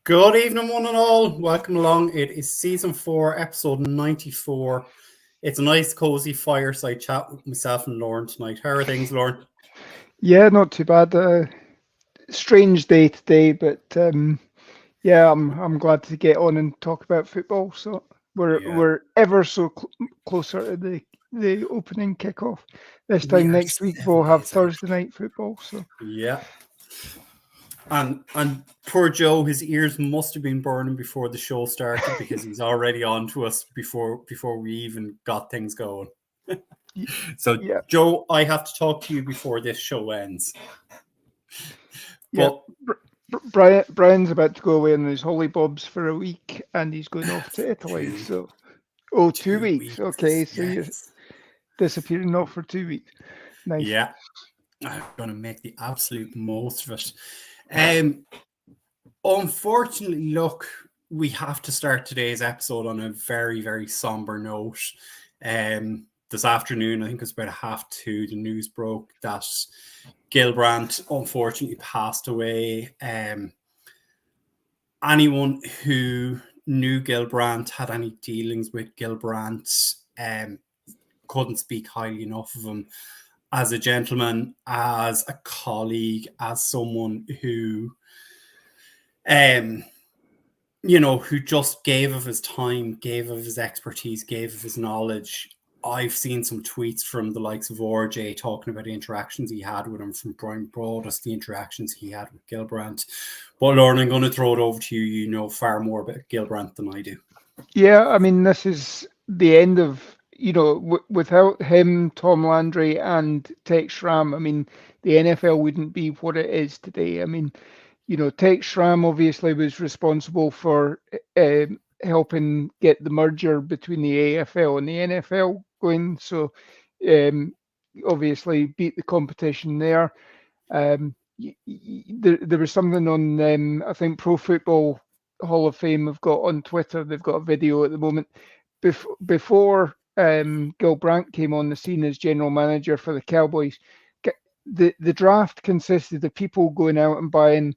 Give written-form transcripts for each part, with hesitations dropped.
Good evening, one and all. Welcome along. It is season 4, episode 94. It's a nice, cozy fireside chat with myself and Lauren tonight. How are things, Lauren? Yeah, not too bad. Strange day today, but yeah, I'm glad to get on and talk about football. So we're Yeah, we're ever so closer to the opening kickoff. This we time are next week 7 we'll have days out. Thursday night football. So Yeah. And poor Joe, his ears must have been burning before the show started because he's already on to us before we even got things going. y- So, yeah, Joe, I have to talk to you before this show ends. yeah. But Brian's about to go away on his holly bobs for a week, and he's going off to Italy. two, So 2 weeks. Okay, 2 weeks, so you're yes. disappearing off for 2 weeks. Nice. Yeah, I'm going to make the absolute most of it. Um, Unfortunately, look, we have to start today's episode on a very, very somber note. This afternoon, I think it was about 2:30, the news broke that Gilbrandt unfortunately passed away. Anyone who knew Gilbrandt, had any dealings with Gilbrandt, couldn't speak highly enough of him as a gentleman, as a colleague, as someone who who just gave of his time, gave of his expertise, gave of his knowledge. I've seen some tweets from the likes of RJ talking about the interactions he had with him, from Brian Broadus, the interactions he had with Gilbrandt. But Lauren, I'm going to throw it over to you. You know far more about Gilbrandt than I do. Yeah, I mean, this is the end of, without him, Tom Landry, and Tex Schramm, I mean, the NFL wouldn't be what it is today. I mean, Tex Schramm obviously was responsible for helping get the merger between the AFL and the NFL going. So, um, obviously, beat the competition there. There was something on, I think, Pro Football Hall of Fame have got on Twitter. They've got a video at the moment. Before Gil Brandt came on the scene as general manager for the Cowboys, the draft consisted of people going out and buying,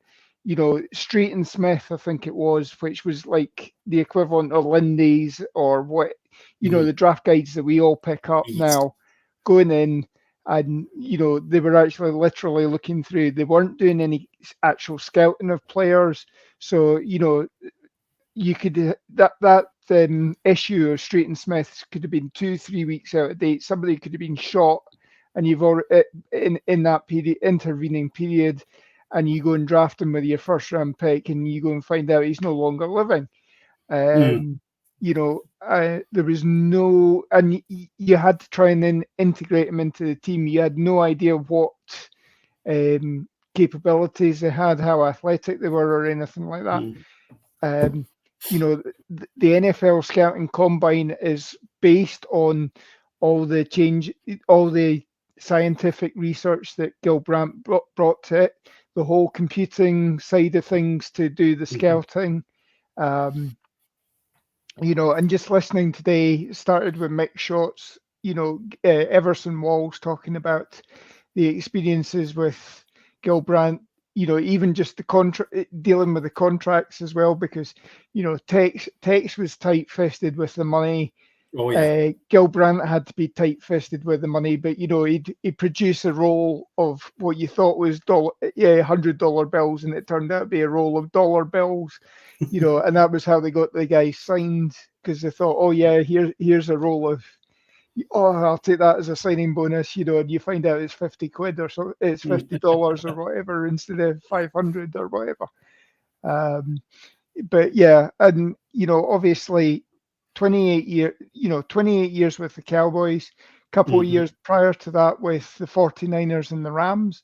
Street and Smith, I think it was, which was like the equivalent of Lindy's or what, Mm-hmm. the draft guides that we all pick up Yes. now, going in. And they were actually literally looking through. They weren't doing any actual scouting of players, so you could that issue of Street and Smith could have been 2-3 weeks out of date. Somebody could have been shot, and you've already in that period, intervening period, and you go and draft him with your first round pick, and you go and find out he's no longer living. Mm. There was no, and you had to try and then integrate him into the team. You had no idea what capabilities they had, how athletic they were, or anything like that. Mm. Um, the NFL scouting combine is based on all the scientific research that Gil Brandt brought to it, the whole computing side of things to do the Mm-hmm. scouting. Um, and just listening today started with Mick Shots, Everson Walls talking about the experiences with Gil Brandt, even just the contract, dealing with the contracts as well, because, Tex was tight fisted with the money. Oh, yeah. Gil Brandt had to be tight fisted with the money, but he'd produce a roll of what you thought was $100 bills, and it turned out to be a roll of dollar bills, and that was how they got the guy signed, because they thought, oh yeah, here's a roll of, oh, I'll take that as a signing bonus, and you find out it's 50 quid or so, it's $50 or whatever instead of 500 or whatever. But yeah, and obviously 28 years with the Cowboys, couple of Mm-hmm. years prior to that with the 49ers and the Rams.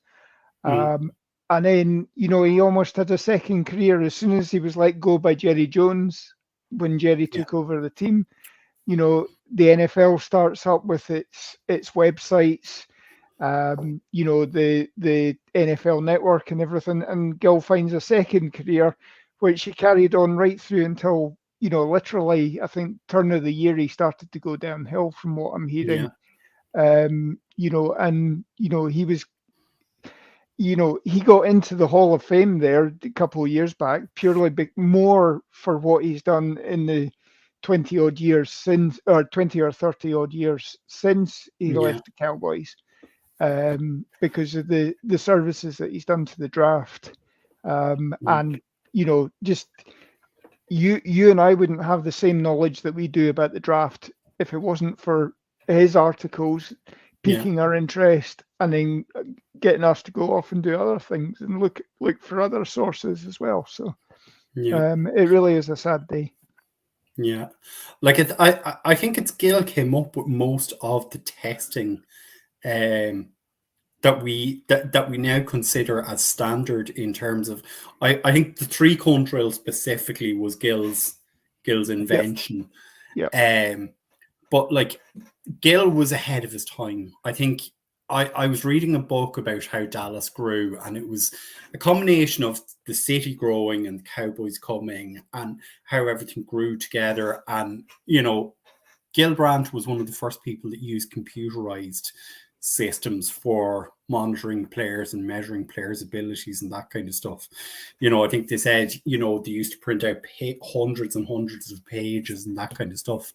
Mm-hmm. And then, he almost had a second career as soon as he was let go by Jerry Jones when Jerry Yeah. took over the team. The NFL starts up with its websites, the NFL Network and everything, and Gil finds a second career, which he carried on right through until, literally, I think turn of the year he started to go downhill from what I'm Yeah. hearing. He was he got into the Hall of Fame there a couple of years back, purely more for what he's done in the 20 odd years since, or 20 or 30 odd years since he Yeah. left the Cowboys, because of the services that he's done to the draft. Yeah. And, just you and I wouldn't have the same knowledge that we do about the draft if it wasn't for his articles Yeah. piquing our interest and then getting us to go off and do other things and look for other sources as well. So Yeah. it really is a sad day. Yeah. Like I think it's Gil came up with most of the testing um that we now consider as standard in terms of I think the three cone drill specifically was Gil's Yep, invention. yep, Um but like Gil was ahead of his time. I think I was reading a book about how Dallas grew, and it was a combination of the city growing and the Cowboys coming and how everything grew together. And, Gil Brandt was one of the first people that used computerized systems for monitoring players and measuring players' abilities and that kind of stuff. I think they said, they used to print out hundreds and hundreds of pages and that kind of stuff.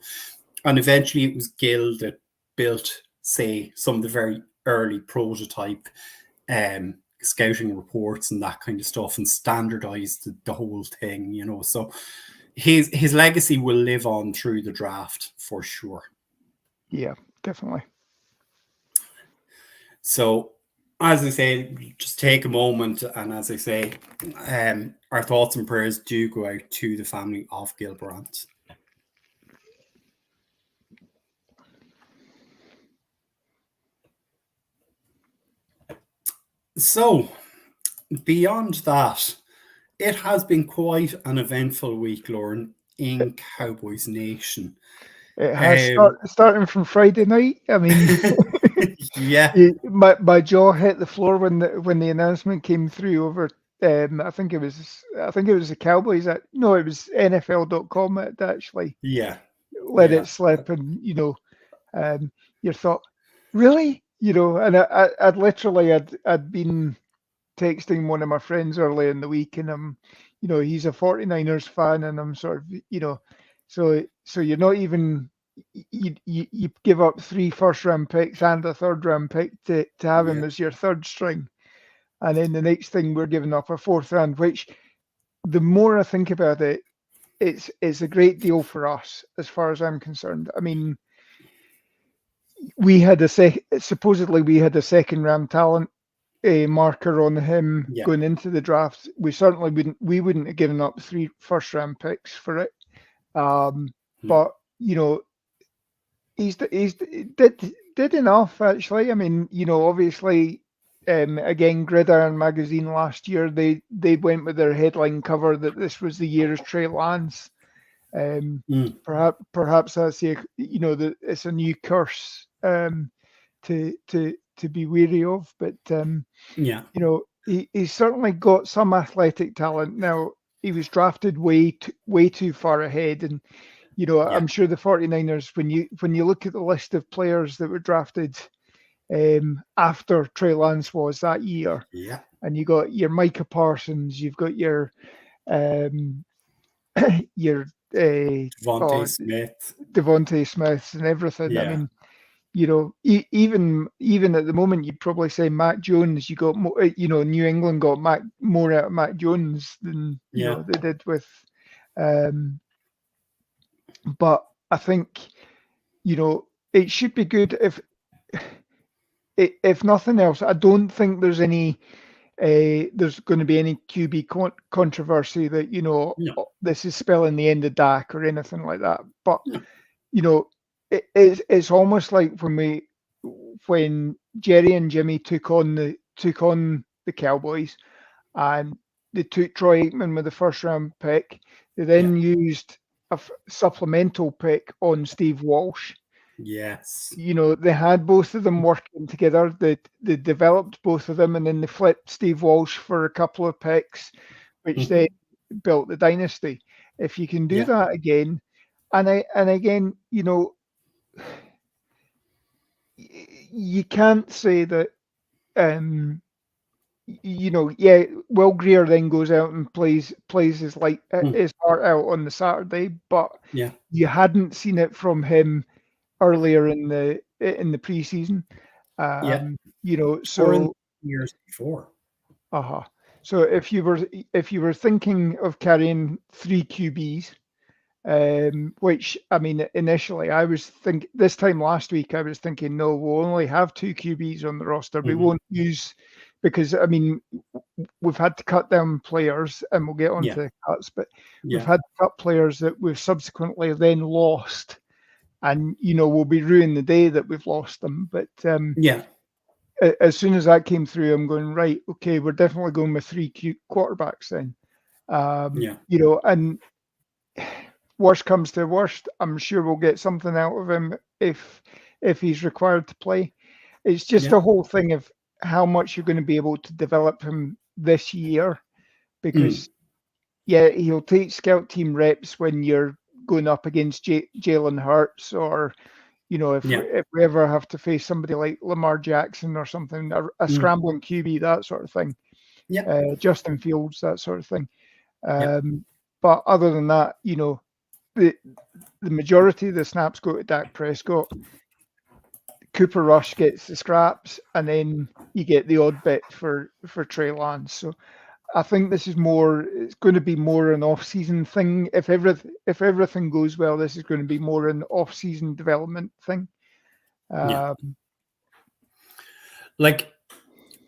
And eventually it was Gil that built, say, some of the very early prototype scouting reports and that kind of stuff and standardized the whole thing, So his legacy will live on through the draft for sure. yeah, definitely. So as I say, just take a moment, and as I say, our thoughts and prayers do go out to the family of Gil Brandt. So beyond that, it has been quite an eventful week, Lauren, in Cowboys Nation. It has Um, starting from Friday night. I mean, yeah, my jaw hit the floor when the announcement came through over. I think it was the Cowboys. No, it was NFL.com that actually yeah, let yeah, it slip, and you thought, really, and I'd literally I'd been texting one of my friends early in the week, and he's a 49ers fan, and I'm sort of, so you're not even you give up 3 first-round picks and a third-round pick to have him yeah, as your third string, and then the next thing we're giving up a fourth round, which the more I think about it, it's a great deal for us as far as I'm concerned. I mean, supposedly we had a second round talent a marker on him yeah, going into the draft. We wouldn't have given up 3 first-round picks for it. no, But he's did enough actually. I mean, obviously, again, Gridiron magazine last year they went with their headline cover that this was the year of Trey Lance. mm, Perhaps that's that it's a new curse to be weary of, but yeah, he's certainly got some athletic talent. Now, he was drafted way too far ahead, and yeah, I'm sure the 49ers, when you look at the list of players that were drafted after Trey Lance was that year, yeah. and you got your Micah Parsons, you've got your um, your Devontae oh, Smith. Devontae Smiths and everything. I Yeah, mean, even at the moment, you'd probably say Mac Jones. You got more, New England got more out of Mac Jones than yeah, they did with. Um, but I think it should be good if nothing else. I don't think there's going to be any QB controversy that no, this is spelling the end of Dak or anything like that. But no, it's almost like when Jerry and Jimmy took on the Cowboys, and they took Troy Aikman with the first round pick. They yeah, then used a supplemental pick on Steve Walsh. yes. They had both of them working together. They developed both of them, and then they flipped Steve Walsh for a couple of picks, which Hmm. they built the dynasty. If you can do Yeah, that again, and again, you can't say that um, Will Greer then goes out and plays his his heart out on the Saturday, but Yeah. you hadn't seen it from him earlier in the preseason. Yeah. Or in So years before. So if you were thinking of carrying 3 QBs, which I mean initially I was this time last week I was thinking no, we'll only have 2 QBs on the roster. We won't use because I mean we've had to cut down players and we'll get on to cuts, but we've had to cut players that we've subsequently then lost, and we'll be ruining the day that we've lost them. But as soon as that came through, I'm going, right, okay, we're definitely going with 3 quarterbacks then. And worst comes to worst, I'm sure we'll get something out of him if he's required to play. It's just a whole thing of how much you're going to be able to develop him this year, because he'll take scout team reps when you're going up against Jalen Hurts, or if we ever have to face somebody like Lamar Jackson or something, a scrambling QB, that sort of thing. Justin Fields, that sort of thing. But other than that, the majority of the snaps go to Dak Prescott. Cooper Rush gets the scraps, and then you get the odd bit for Trey Lance. So I think this is it's going to be more an off-season thing. If everything goes well, this is going to be more an off-season development thing. Like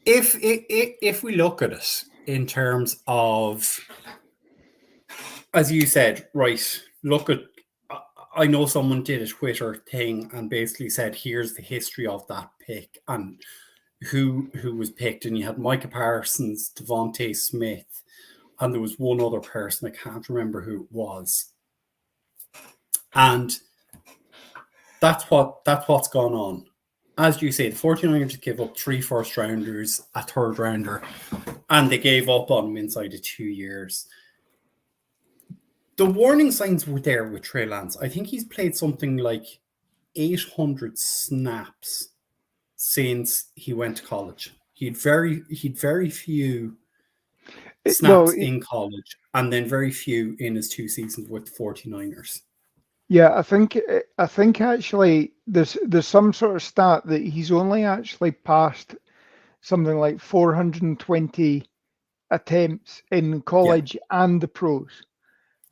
if we look at it in terms of, as you said, right, look at, I know someone did a Twitter thing and basically said, here's the history of that pick and who was picked, and you had Micah Parsons, Devontae Smith, and there was one other person, I can't remember who it was. And that's what's gone on. As you say, the 49ers give up 3 first-rounders, a third-rounder, and they gave up on him inside of 2 years. The warning signs were there with Trey Lance. I think he's played something like 800 snaps since he went to college. He'd very few snaps in college, and then very few in his 2 seasons with the 49ers. Yeah, I think actually there's some sort of stat that he's only actually passed something like 420 attempts in college and the pros.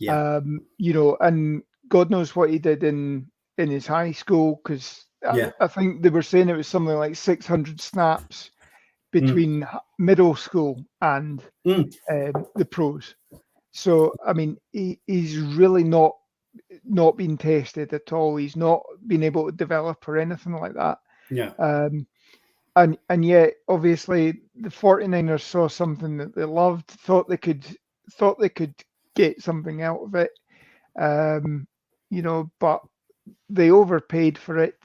And God knows what he did in his high school, because I think they were saying it was something like 600 snaps between middle school and the pros. So I mean, he's really not been tested at all. He's not been able to develop or anything like that. And yet obviously the 49ers saw something that they loved, thought they could get something out of it. But they overpaid for it.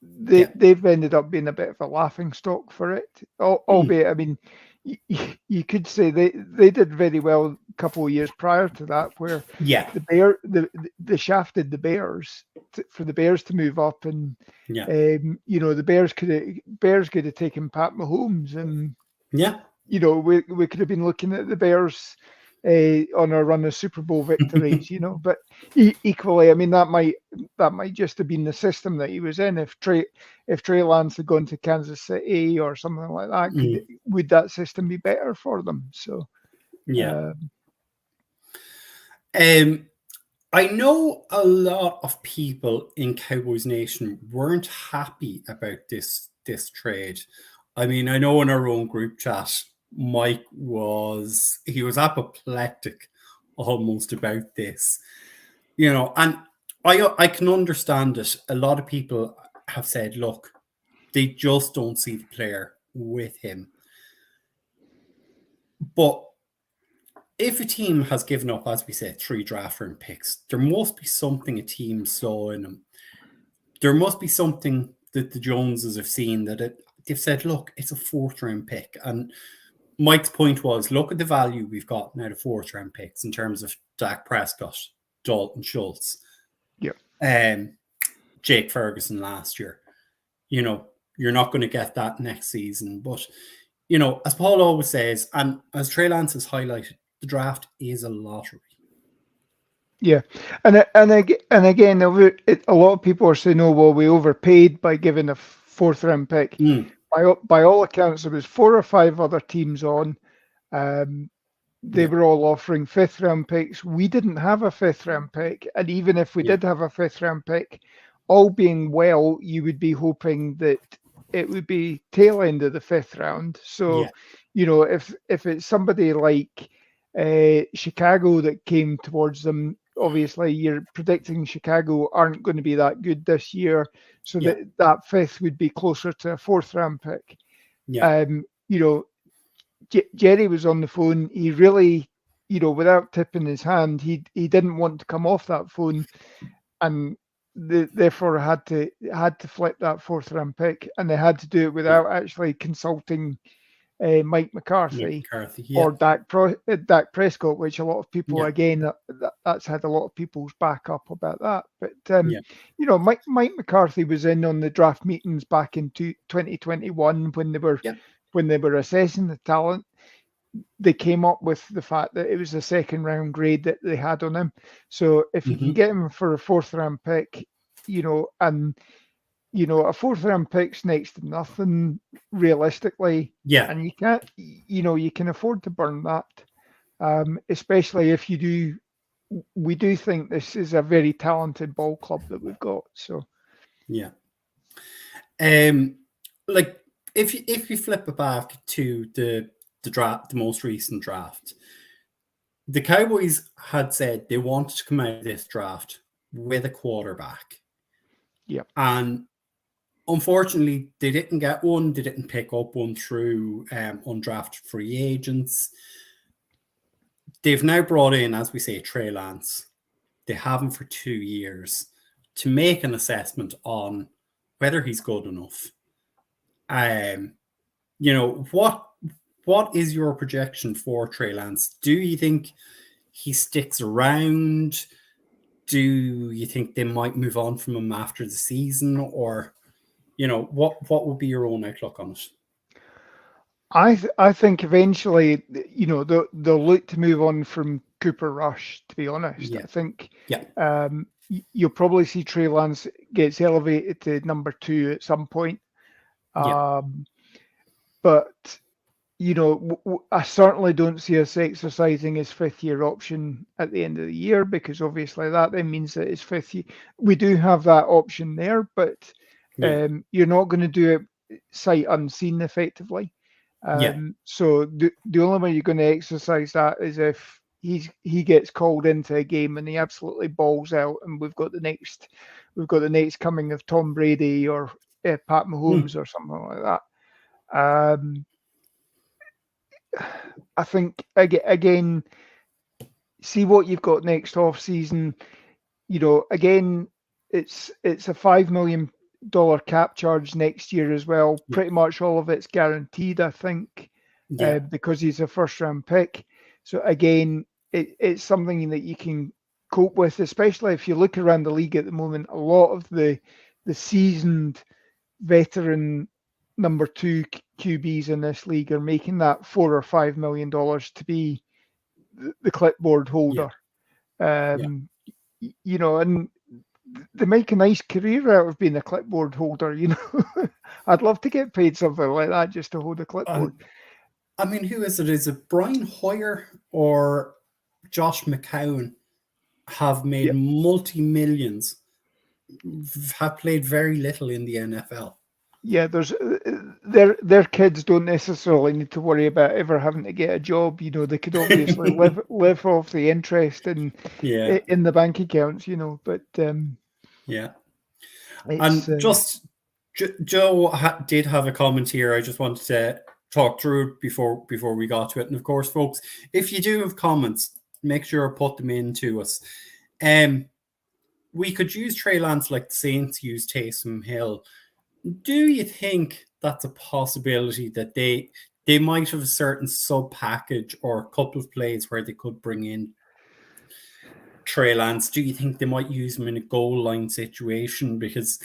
They've ended up being a bit of a laughing stock for it. Albeit, I mean, you could say they did very well a couple of years prior to that, where they shafted the Bears for the Bears to move up, and the Bears could have taken Pat Mahomes, and we could have been looking at the Bears on a run of Super Bowl victories, But equally, I mean, that might just have been the system that he was in. If Trey Lance had gone to Kansas City or something like that, would that system be better for them? So, I know a lot of people in Cowboys Nation weren't happy about this trade. I mean, I know in our own group chat, Mike was apoplectic almost about this, and I can understand it. A lot of people have said, look, they just don't see the player with him. But if a team has given up, as we said, 3 draft round picks, there must be something a team saw in him. There must be something that the Joneses have seen that they've said, look, it's a 4th round pick. And Mike's point was, look at the value we've got now, the 4th round picks in terms of Dak Prescott, Dalton Schultz, Jake Ferguson last year. You're not going to get that next season, but as Paul always says, and as Trey Lance has highlighted, the draft is a lottery. Yeah, and again, a lot of people are saying, "Oh, well, we overpaid by giving a fourth round pick." By all accounts, there was 4 or 5 other teams on. They were all offering fifth round picks. We didn't have a fifth round pick, and even if we did have a fifth round pick, all being well, you would be hoping that it would be tail end of the fifth round. So, if it's somebody like Chicago that came towards them, obviously you're predicting Chicago aren't going to be that good this year, so that fifth would be closer to a fourth round pick. Jerry was on the phone. He really, without tipping his hand, he didn't want to come off that phone, and therefore had to flip that fourth round pick, and they had to do it without actually consulting Mike McCarthy or Dak Prescott, which a lot of people again that's had a lot of people's back up about that. But Mike McCarthy was in on the draft meetings back in 2021 when they were assessing the talent. They came up with the fact that it was a second round grade that they had on him. So if you can get him for a fourth round pick, and a fourth round pick's next to nothing realistically. And you can't, you can afford to burn that. Especially if we do think this is a very talented ball club that we've got. So like if you flip it back to the draft, the most recent draft, the Cowboys had said they wanted to come out of this draft with a quarterback. And unfortunately, they didn't get one. They didn't pick up one through undrafted free agents. They've now brought in, as we say, Trey Lance. They have him for 2 years to make an assessment on whether he's good enough. What is your projection for Trey Lance? Do you think he sticks around? Do you think they might move on from him after the season? Or, what would be your own outlook on it? I think eventually, they'll look to move on from Cooper Rush, to be honest. I think you'll probably see Trey Lance gets elevated to number 2 at some point. But I certainly don't see us exercising his fifth year option at the end of the year, because obviously that then means that his fifth year, we do have that option there, but you're not going to do it sight unseen effectively. So the only way you're going to exercise that is if he gets called into a game and he absolutely balls out, and we've got the next coming of Tom Brady or Pat Mahomes or something like that. I think again, see what you've got next off season. Again, it's a $5 million cap charge next year as well. Pretty much all of it's guaranteed, I think, because he's a first round pick. So again, it's something that you can cope with, especially if you look around the league at the moment. A lot of the seasoned veteran number 2 QBs in this league are making that $4 or $5 million to be the clipboard holder. And they make a nice career out of being a clipboard holder. I'd love to get paid something like that just to hold a clipboard. Who is it? Is it Brian Hoyer or Josh McCown have made multi-millions, have played very little in the NFL? Yeah, there's their kids don't necessarily need to worry about ever having to get a job. They could obviously live off the interest in the bank accounts. But and just Joe did have a comment here. I just wanted to talk through it before we got to it. And of course, folks, if you do have comments, make sure to put them in to us. We could use Trey Lance like the Saints used Taysom Hill. Do you think that's a possibility that they might have a certain sub package or a couple of plays where they could bring in Trey Lance? Do you think they might use him in a goal line situation? Because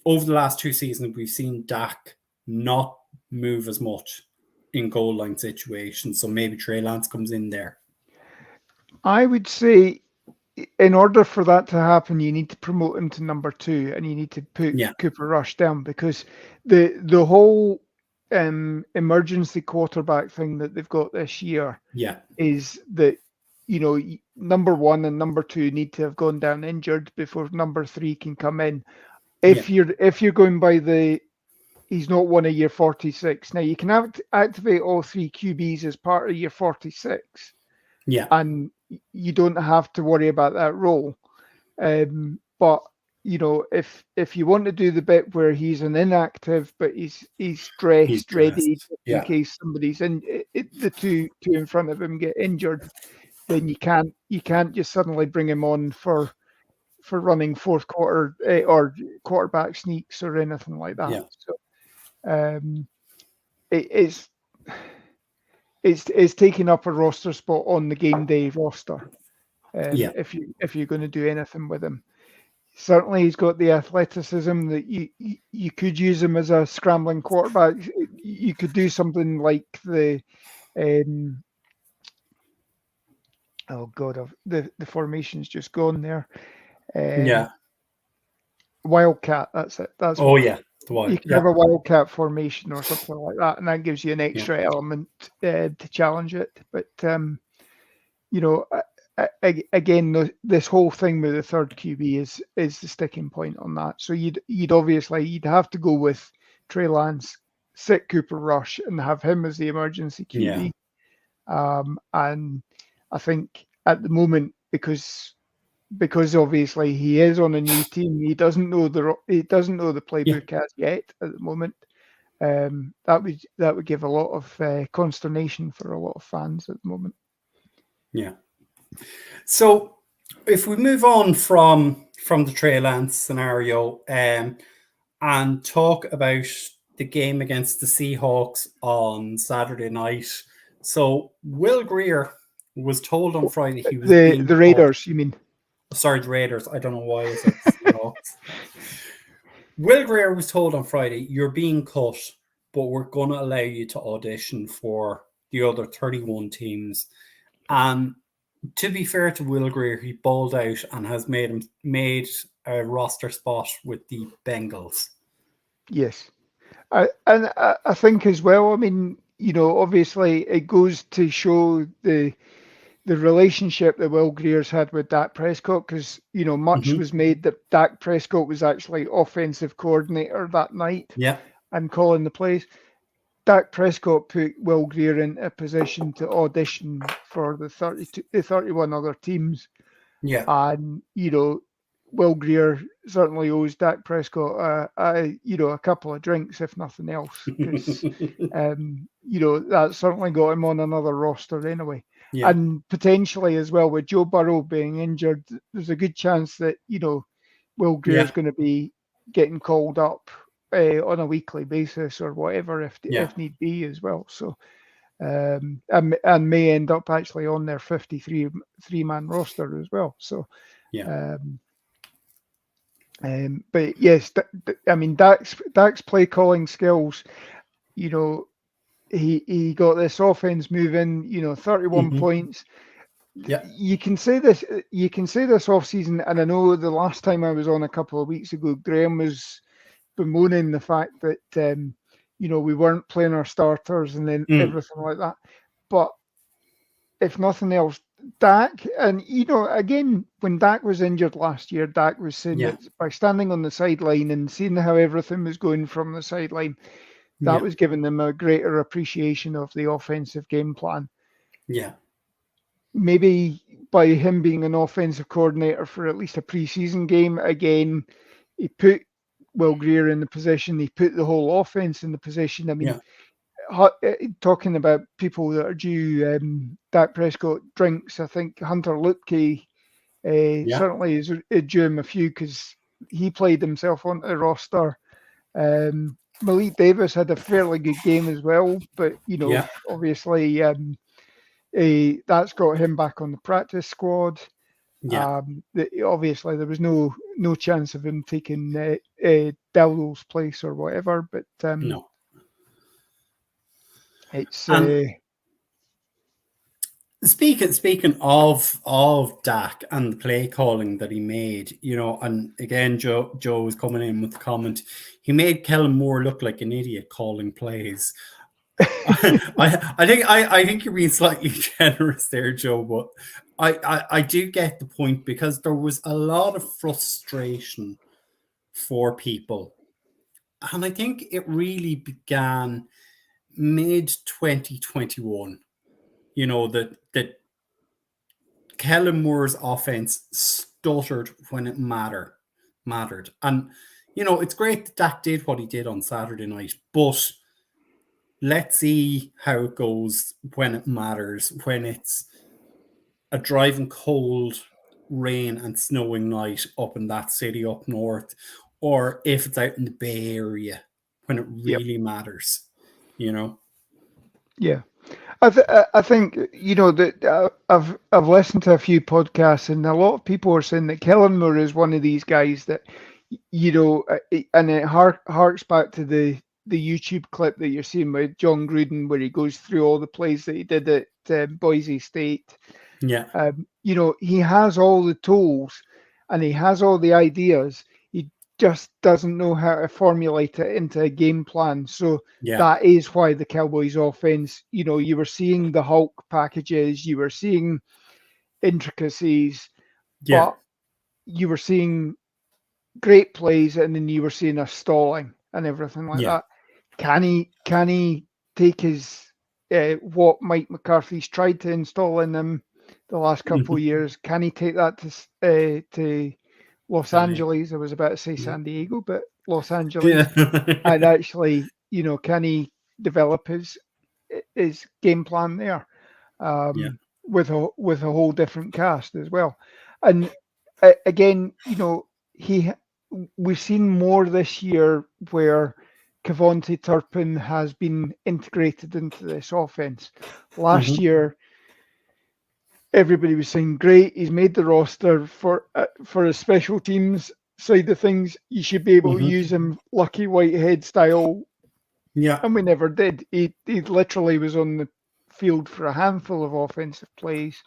over the last 2 seasons, we've seen Dak not move as much. in goal line situations. So maybe Trey Lance comes in there. I would say, in order for that to happen, you need to promote him to number 2, and you need to put Yeah, Cooper Rush down, because the whole emergency quarterback thing that they've got this year yeah, is that, number 1 and number 2 need to have gone down injured before number 3 can come in. yeah, If you're going by he's not one of your 46. Now you can activate all 3 QBs as part of your 46, yeah, and you don't have to worry about that role. But if you want to do the bit where he's an inactive, but he's he's dressed, ready dressed. in Yeah, case somebody's in, the two in front of him get injured, then you can't just suddenly bring him on for running fourth quarter or quarterback sneaks or anything like that. yeah, So um, it's taking up a roster spot on the game day roster. yeah, If you're going to do anything with him, certainly he's got the athleticism that you could use him as a scrambling quarterback. You could do something like the oh god, the formation's just gone there. yeah. Wildcat, that's it. That's Oh what yeah, the you wild. can Yeah, have, a wildcat formation or something like that, and that gives you an yeah, extra element to challenge it. But you know, again, this whole thing with the third QB is the sticking point on that. So you'd obviously have to go with Trey Lance, sit Cooper Rush, and have him as the emergency yeah, QB. And I think at the moment, because obviously he is on a new team, he doesn't know the yeah, playbook as yet at the moment. That would give a lot of consternation for a lot of fans at the moment. yeah. So if we move on from the Trey Lance scenario, and talk about the game against the Seahawks on Saturday night. So Will Greer was told on Friday he was The being the cut. Raiders, you mean? Sorry, the Raiders. I don't know why I said the Seahawks. Will Greer was told on Friday, you're being cut, but we're going to allow you to audition for the other 31 teams. And to be fair to Will Greer, he balled out and has made a roster spot with the Bengals. Yes. I think as well, I mean, obviously it goes to show the relationship that Will Greer's had with Dak Prescott, because much Mm-hmm. was made that Dak Prescott was actually offensive coordinator that night Yeah, and calling the plays. Dak Prescott put Will Greer in a position to audition for the 31 other teams, yeah. and Will Greer certainly owes Dak Prescott a couple of drinks, if nothing else, because that certainly got him on another roster anyway. Yeah, And potentially as well, with Joe Burrow being injured, there's a good chance that Will Greer's yeah, going to be getting called up on a weekly basis or whatever, yeah, if need be as well. So and may end up actually on their 53-man roster as well. So yeah, but yes, I mean Dak's play calling skills. He got this offense moving. 31 mm-hmm. points. Yeah, You can say this. You can say this off season, and I know the last time I was on a couple of weeks ago, Graham was bemoaning the fact that we weren't playing our starters and then mm. everything like that. But if nothing else, Dak, and again, when Dak was injured last year, Dak was saying Yeah, that by standing on the sideline and seeing how everything was going from the sideline, that yeah, was giving them a greater appreciation of the offensive game plan. yeah, Maybe by him being an offensive coordinator for at least a preseason game, again, he put Will Greer in the position, he put the whole offense in the position. I mean, yeah, talking about people that are due Dak Prescott drinks, I think Hunter Lupke yeah, certainly is due him a few, because he played himself onto the roster. Malik Davis had a fairly good game as well, but yeah, obviously that's got him back on the practice squad. yeah. Obviously there was no chance of him taking Dowdle's place or whatever, but No. It's And speaking of Dak and the play calling that he made, and again, Joe was coming in with the comment. He made Kellen Moore look like an idiot calling plays. I think you're being slightly generous there, Joe, but I do get the point, because there was a lot of frustration for people, and I think it really began mid 2021. That Kellen Moore's offense stuttered when it mattered, and it's great that Dak did what he did on Saturday night, but let's see how it goes when it matters, when it's a driving cold, rain and snowing night up in that city up north, or if it's out in the Bay Area when it Yep. really matters. Yeah. I think that I've listened to a few podcasts, and a lot of people are saying that Kellen Moore is one of these guys that and it harks back to the YouTube clip that you're seeing with John Gruden, where he goes through all the plays that he did at Boise State. Yeah. He has all the tools and he has all the ideas. He just doesn't know how to formulate it into a game plan. So that is why the Cowboys offense, you were seeing the Hulk packages, you were seeing intricacies, but you were seeing great plays, and then you were seeing a stalling and everything like that. Can he take his what Mike McCarthy's tried to install in him the last couple of years? Can he take that to Los Angeles? I was about to say San Diego, but Los Angeles, and actually, can he develop his game plan there with a whole different cast as well? And again, we've seen more this year where Kevontae Turpin has been integrated into this offense. Last year, everybody was saying, great, he's made the roster for a special teams side of things. You should be able to use him Lucky Whitehead style. Yeah. And we never did. He literally was on the field for a handful of offensive plays,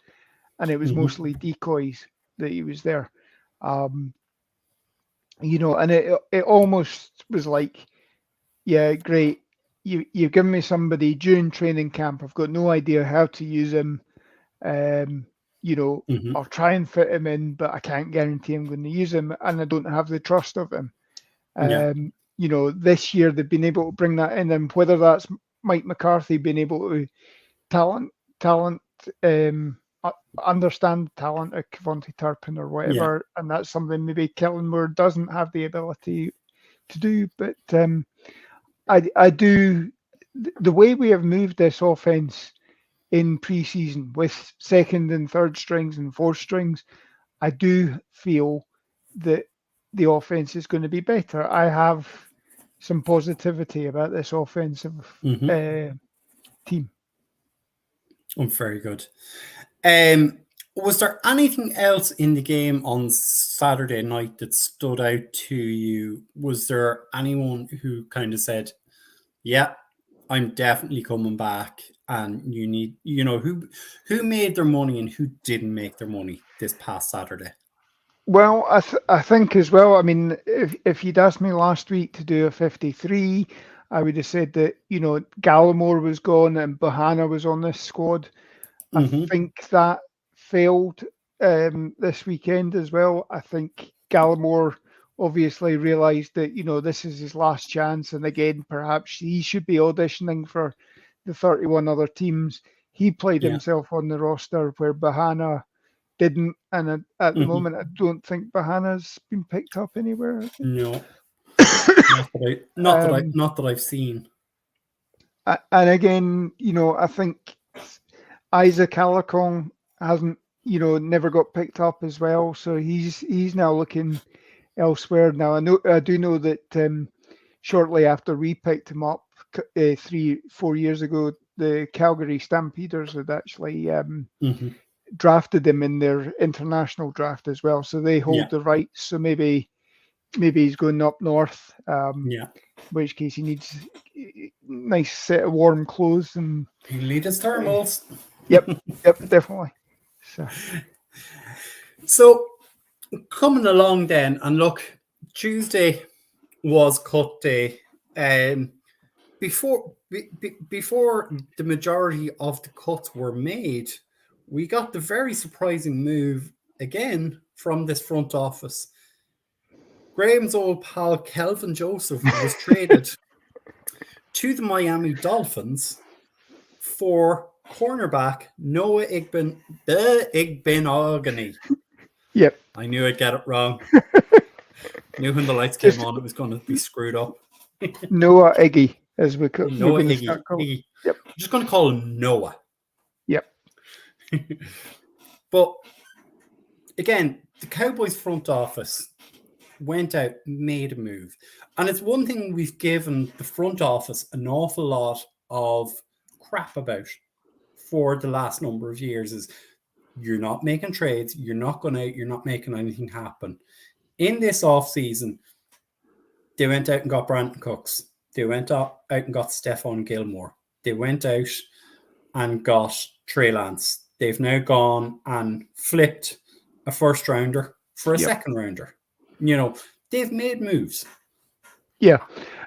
and it was mostly decoys that he was there. And it almost was like, yeah, great. You've given me somebody during training camp. I've got no idea how to use him. I'll try and fit him in, but I can't guarantee I'm going to use him, and I don't have the trust of him. This year they've been able to bring that in, and whether that's Mike McCarthy being able to understand the talent of Kevontae Turpin or whatever, and that's something maybe Kellen Moore doesn't have the ability to do. But I do, the way we have moved this offense in preseason with second and third strings and fourth strings, I do feel that the offense is going to be better. I have some positivity about this offensive team. Oh, very good. Was there anything else in the game on Saturday night that stood out to you? Was there anyone who kind of said, yeah, I'm definitely coming back, and you need, who made their money and who didn't make their money this past Saturday? Well, I think as well, I mean, if you'd asked me last week to do a 53, I would have said that, Gallimore was gone and Bahana was on this squad. I think that failed this weekend as well. I think Gallimore obviously realised that, this is his last chance. And again, perhaps he should be auditioning for the 31 other teams. He played himself on the roster where Bahana didn't. And at the moment, I don't think Bahana's been picked up anywhere. No. not that I've seen. And again, I think Isaac Alarcon hasn't, never got picked up as well. So he's now looking elsewhere. Now I do know that shortly after we picked him up 3-4 years ago, the Calgary Stampeders had actually drafted him in their international draft as well. So they hold the rights. So maybe maybe he's going up north. Yeah. In which case he needs a nice set of warm clothes and He'll need his thermals. Yep, definitely. So coming along then, and look, Tuesday was cut day. Before the majority of the cuts were made, we got the very surprising move again from this front office. Graham's old pal Kelvin Joseph was traded to the Miami Dolphins for cornerback Noah Igbinoghene. Yep. I knew I'd get it wrong. Knew when the lights came on, it was going to be screwed up. Noah Iggy, as we're Noah going to Iggy. start calling. Iggy. Yep. I'm just going to call him Noah. Yep. But again, the Cowboys front office went out, made a move. And it's one thing we've given the front office an awful lot of crap about for the last number of years is you're not making trades, you're not going out, you're not making anything happen. In this offseason, they went out and got Brandon Cooks. They went out and got Stephon Gilmore. They went out and got Trey Lance. They've now gone and flipped a first rounder for a second rounder. You know, they've made moves. Yeah.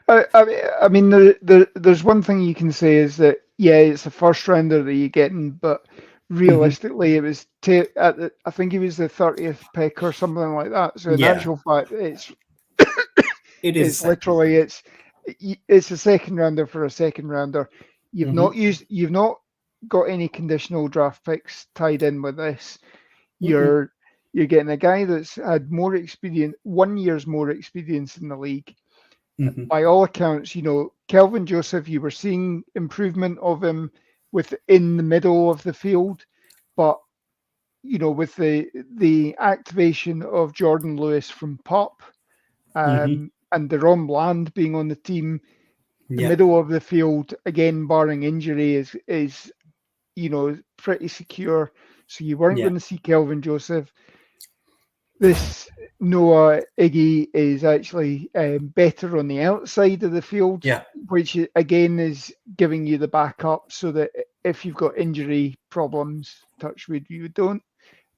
I mean, there's one thing you can say is that, yeah, it's a first rounder that you're getting, but realistically, it was I think it was the 30th pick or something like that. So in actual fact, it's literally it's a second rounder for a second rounder. You've not got any conditional draft picks tied in with this. You're getting a guy that's had more experience, 1 year's more experience in the league. By all accounts, you know, Kelvin Joseph, you were seeing improvement of him within the middle of the field, but you know, with the activation of Jordan Lewis from PUP, and Deron Bland being on the team, the middle of the field, again, barring injury, is you know, pretty secure. So you weren't going to see Kelvin Joseph. This Noah Iggy is actually better on the outside of the field, which again is giving you the backup so that if you've got injury problems, touch wood, you don't,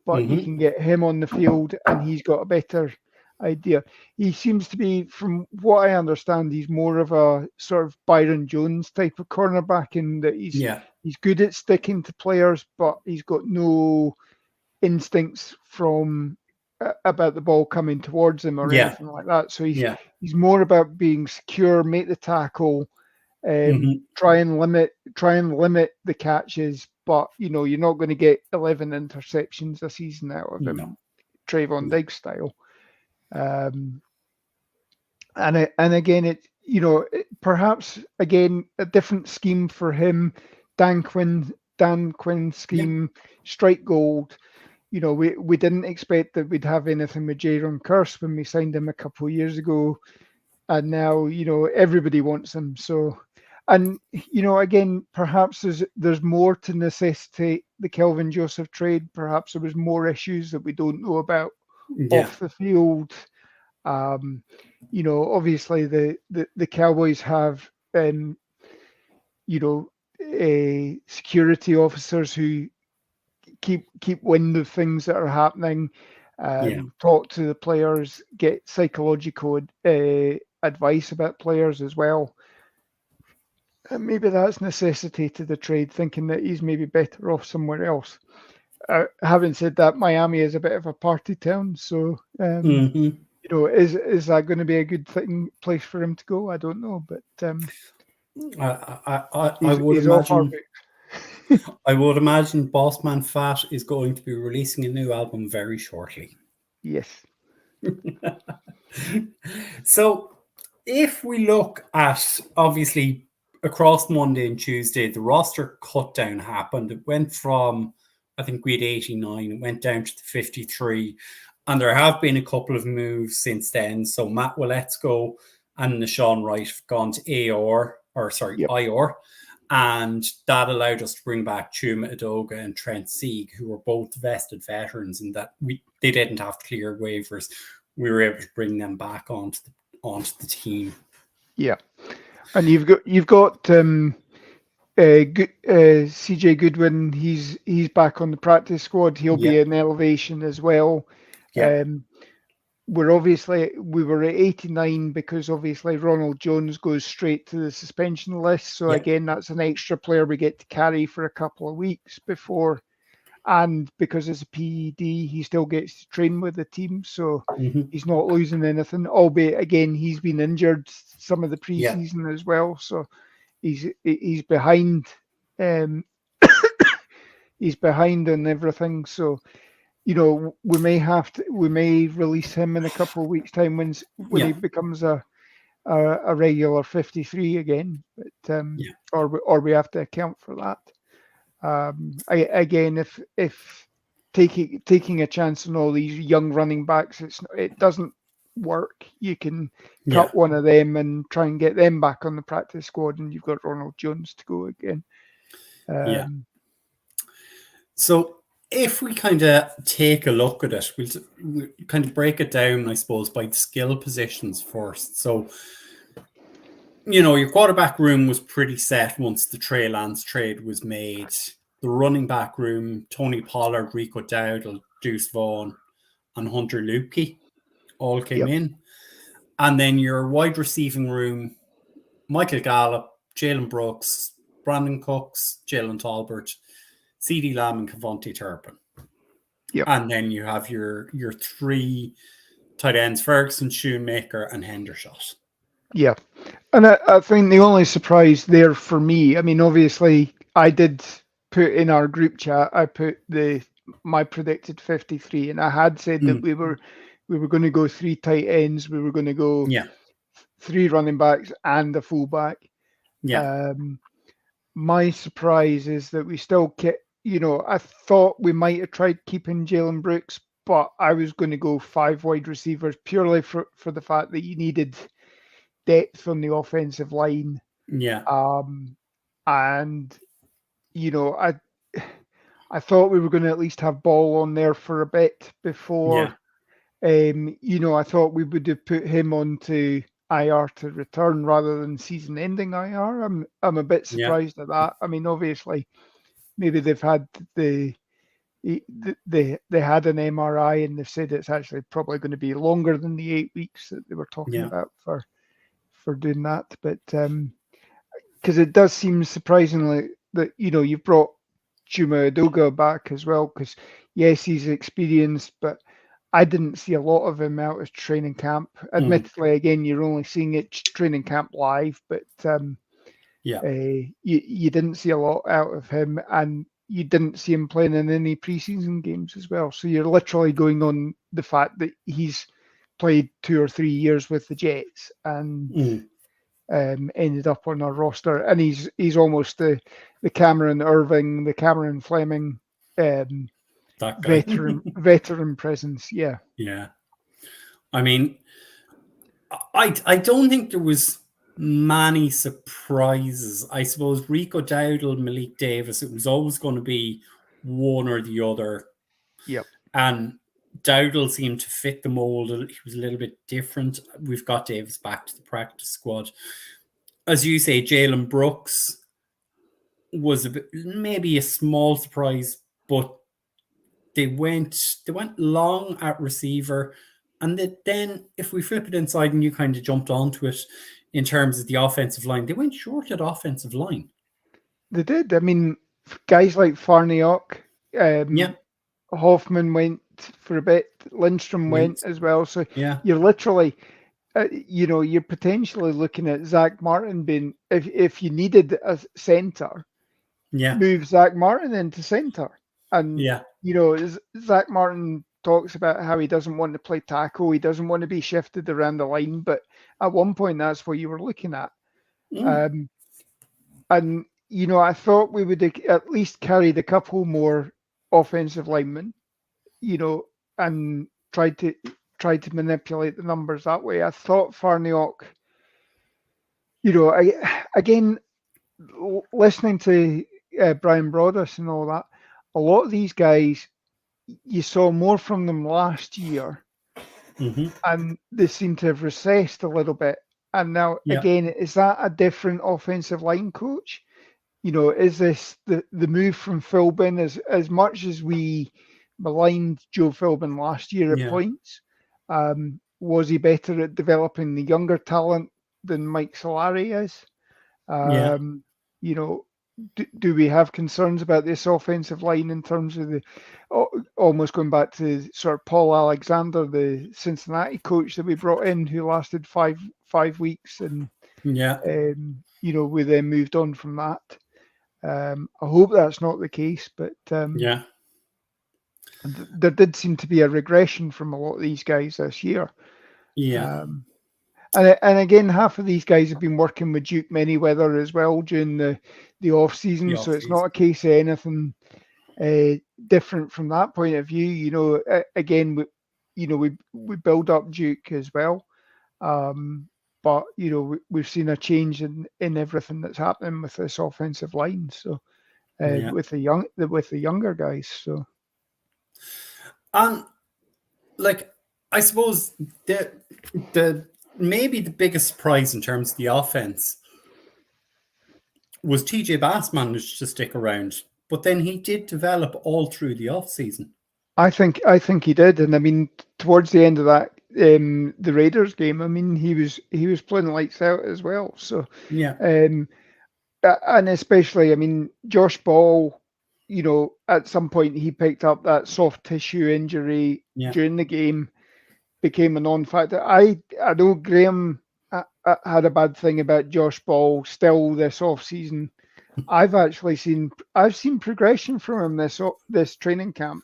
but you can get him on the field and he's got a better idea. He seems to be, from what I understand, he's more of a sort of Byron Jones type of cornerback in that he's good at sticking to players, but he's got no instincts from about the ball coming towards him or anything like that. So he's more about being secure, make the tackle, try and limit the catches, but you know, you're not going to get 11 interceptions a season out of him, Trayvon Diggs style. And again, it, you know, perhaps again a different scheme for him, Dan Quinn scheme, strike gold. You know, we didn't expect that we'd have anything with Jaron Kearse when we signed him a couple of years ago, and now, you know, everybody wants him. So, and you know, again, perhaps there's more to necessitate the Kelvin Joseph trade. Perhaps there was more issues that we don't know about off the field. You know, obviously the Cowboys have, you know, security officers who keep wind of things that are happening, talk to the players, get psychological advice about players as well. And maybe that's necessitated the trade, thinking that he's maybe better off somewhere else. Having said that, Miami is a bit of a party town, so you know, is that going to be a good place for him to go? I don't know, but I would imagine. I would imagine Bossman Fat is going to be releasing a new album very shortly. Yes. So, if we look at, obviously, across Monday and Tuesday, the roster cut down happened. It went from, I think we had 89, it went down to 53. And there have been a couple of moves since then. So, Matt Waletzko and Nashawn Wright have gone to IR. And that allowed us to bring back Chuma Edoga and Trent Sieg, who were both vested veterans, and that they didn't have to clear waivers. we were able to bring them back onto the team. Yeah, and you've got CJ Goodwin. He's back on the practice squad. He'll be an elevation as well. Yeah. We were at 89 because obviously Ronald Jones goes straight to the suspension list. So again, that's an extra player we get to carry for a couple of weeks before. And because it's a PED, he still gets to train with the team. So he's not losing anything, albeit again, he's been injured some of the preseason as well. So he's behind. He's behind on everything. So, we may release him in a couple of weeks' time when he becomes a regular 53 again. But or we have to account for that. Again, if taking a chance on all these young running backs, it doesn't work. You can cut one of them and try and get them back on the practice squad, and you've got Ronald Jones to go again. So if we kind of take a look at it, we'll kind of break it down, I suppose, by the skill positions first. So, your quarterback room was pretty set once the Trey Lance trade was made. The running back room, Tony Pollard, Rico Dowdle, Deuce Vaughn, and Hunter Luepke all came in. And then your wide receiving room, Michael Gallup, Jalen Brooks, Brandon Cooks, Jalen Tolbert, CeeDee Lamb, and Kevontae Turpin. And then you have your three tight ends, Ferguson, Shoemaker, and Hendershot. Yeah. And I think the only surprise there for me, I mean, obviously, I did put in our group chat, I put my predicted 53, and I had said that we were going to go three tight ends, we were going to go three running backs and a fullback. My surprise is that we still kept, I thought we might have tried keeping Jalen Brooks, but I was going to go 5 wide receivers purely for the fact that you needed depth on the offensive line. And I thought we were going to at least have Ball on there for a bit before. I thought we would have put him onto IR to return rather than season-ending IR. I'm a bit surprised at that. I mean, obviously, maybe they've had they had an MRI and they've said it's actually probably going to be longer than the 8 weeks that they were talking about for doing that. But because it does seem surprisingly that you've brought Chuma Edoga back as well, because yes, he's experienced, but I didn't see a lot of him out of training camp. Admittedly, again, you're only seeing it training camp live, but you didn't see a lot out of him, and you didn't see him playing in any preseason games as well. So you're literally going on the fact that he's played 2 or 3 years with the Jets and ended up on our roster, and he's almost the Cameron Irving, the Cameron Fleming veteran presence. Yeah. I mean, I don't think there was many surprises. I suppose Rico Dowdle, Malik Davis, it was always going to be one or the other. And Dowdle seemed to fit the mold. He was a little bit different. We've got Davis back to the practice squad. As you say, Jalen Brooks was maybe a small surprise, but they went long at receiver. And then if we flip it inside, and you kind of jumped onto it in terms of the offensive line, they went short at offensive line. They did. I mean, guys like Farniok, Hoffman went for a bit, Lindstrom went as well. So you're literally, you're potentially looking at Zach Martin being, if you needed a center, move Zach Martin into center. And, Zach Martin talks about how he doesn't want to play tackle. He doesn't want to be shifted around the line. But at one point, that's what you were looking at. And, I thought we would at least carried a couple more offensive linemen, and tried to manipulate the numbers that way. I thought Farniok, again, listening to Brian Broaddus and all that, a lot of these guys, you saw more from them last year Mm-hmm. and they seem to have recessed a little bit. And now, Yeah. again, is that a different offensive line coach? Is this the move from Philbin? As much as we maligned Joe Philbin last year at Yeah. points, was he better at developing the younger talent than Mike Solari is? Yeah. Um, you know, do we have concerns about this offensive line in terms of almost going back to sort of Paul Alexander, the Cincinnati coach that we brought in, who lasted five weeks, and Yeah. we then moved on from that. I hope that's not the case, but Yeah. there did seem to be a regression from a lot of these guys this year. Yeah. Um, and again, half of these guys have been working with Duke Manyweather as well during the off The season, so off it's not season. a case of anything different from that point of view. Again, we build up Duke as well, but we've seen a change in everything that's happening with this offensive line. So Yeah. with the younger guys, so. And like, I suppose the maybe the biggest surprise in terms of the offense was TJ Bass managed to stick around, but then he did develop all through the off season. I think he did, and I mean towards the end of that the Raiders game, I mean he was playing lights out as well. So Yeah. um, and especially, I mean Josh Ball, at some point he picked up that soft tissue injury Yeah. during the game, became a non-factor. I know Graham had a bad thing about Josh Ball still this off season. I've seen progression from him this training camp.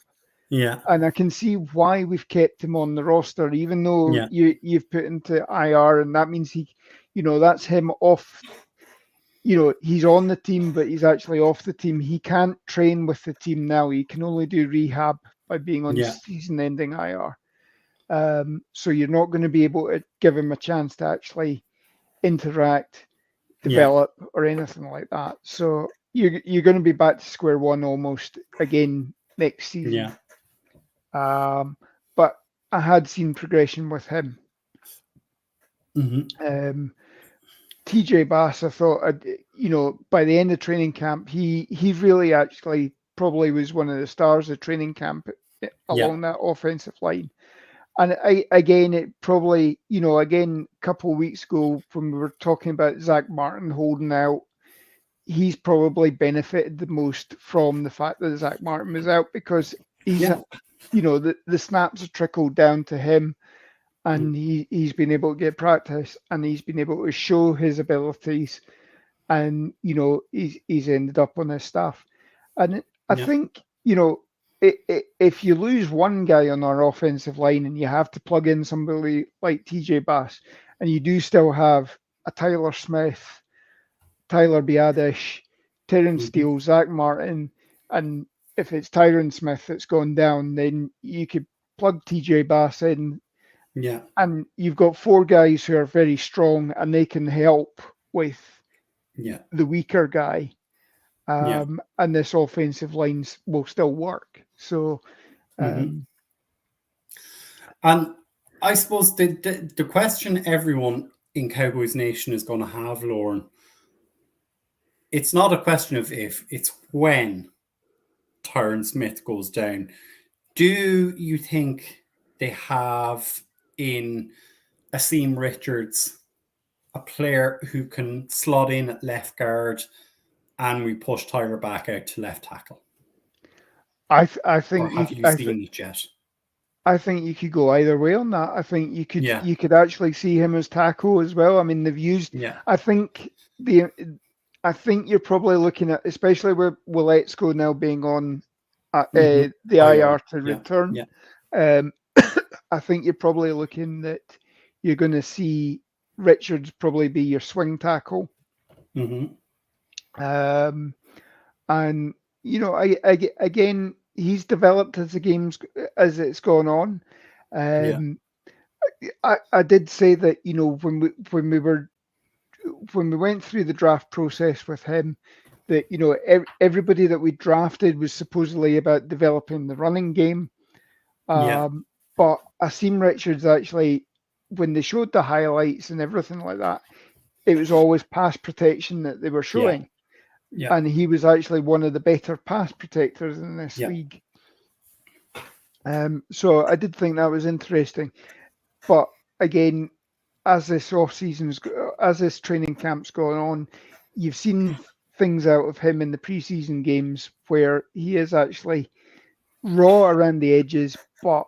Yeah. And I can see why we've kept him on the roster, even though Yeah. you've put into IR, and that means that's him off. He's on the team, but he's actually off the team. He can't train with the team now. He can only do rehab by being on Yeah. season-ending IR. So you're not going to be able to give him a chance to actually interact, Yeah. develop, or anything like that. So you're going to be back to square one almost again next season. Yeah. But I had seen progression with him. Mm-hmm. TJ Bass, I thought, by the end of training camp, he really actually probably was one of the stars of training camp Yeah. along that offensive line. And it probably, again, a couple of weeks ago when we were talking about Zach Martin holding out, he's probably benefited the most from the fact that Zach Martin was out, because he's, Yeah. the snaps have trickled down to him, and he's been able to get practice, and he's been able to show his abilities, and he's ended up on his staff. And I Yeah. think if you lose one guy on our offensive line and you have to plug in somebody like TJ Bass, and you do still have a Tyler Smith, Tyler Biadasz, Terrence Mm-hmm. Steele, Zach Martin, and if it's Tyron Smith that's gone down, then you could plug TJ Bass in, Yeah. and you've got four guys who are very strong and they can help with Yeah. the weaker guy. Yeah. And this offensive lines will still work. So, Mm-hmm. And I suppose the question everyone in Cowboys Nation is going to have, Lauren, it's not a question of if, it's when Tyron Smith goes down. Do you think they have in Asim Richards a player who can slot in at left guard and we push Tyler back out to left tackle? I Or think have you seen it yet? I think you could go either way on that. I think Yeah. you could actually see him as tackle as well. I mean, they've used. Yeah. I think you're probably looking at, especially with Willetsko now being on Mm-hmm. the IR to Yeah. return. Yeah. I think you're probably looking that you're going to see Richards probably be your swing tackle. Mm-hmm. And again, he's developed as as it's gone on. Yeah. I did say that when we went through the draft process with him, that everybody that we drafted was supposedly about developing the running game. Yeah. But Asim Richards actually, when they showed the highlights and everything like that, it was always pass protection that they were Yeah. showing. Yeah. And he was actually one of the better pass protectors in this Yeah. league. So I did think that was interesting. But again, as this as this training camp's going on, you've seen things out of him in the preseason games where he is actually raw around the edges, but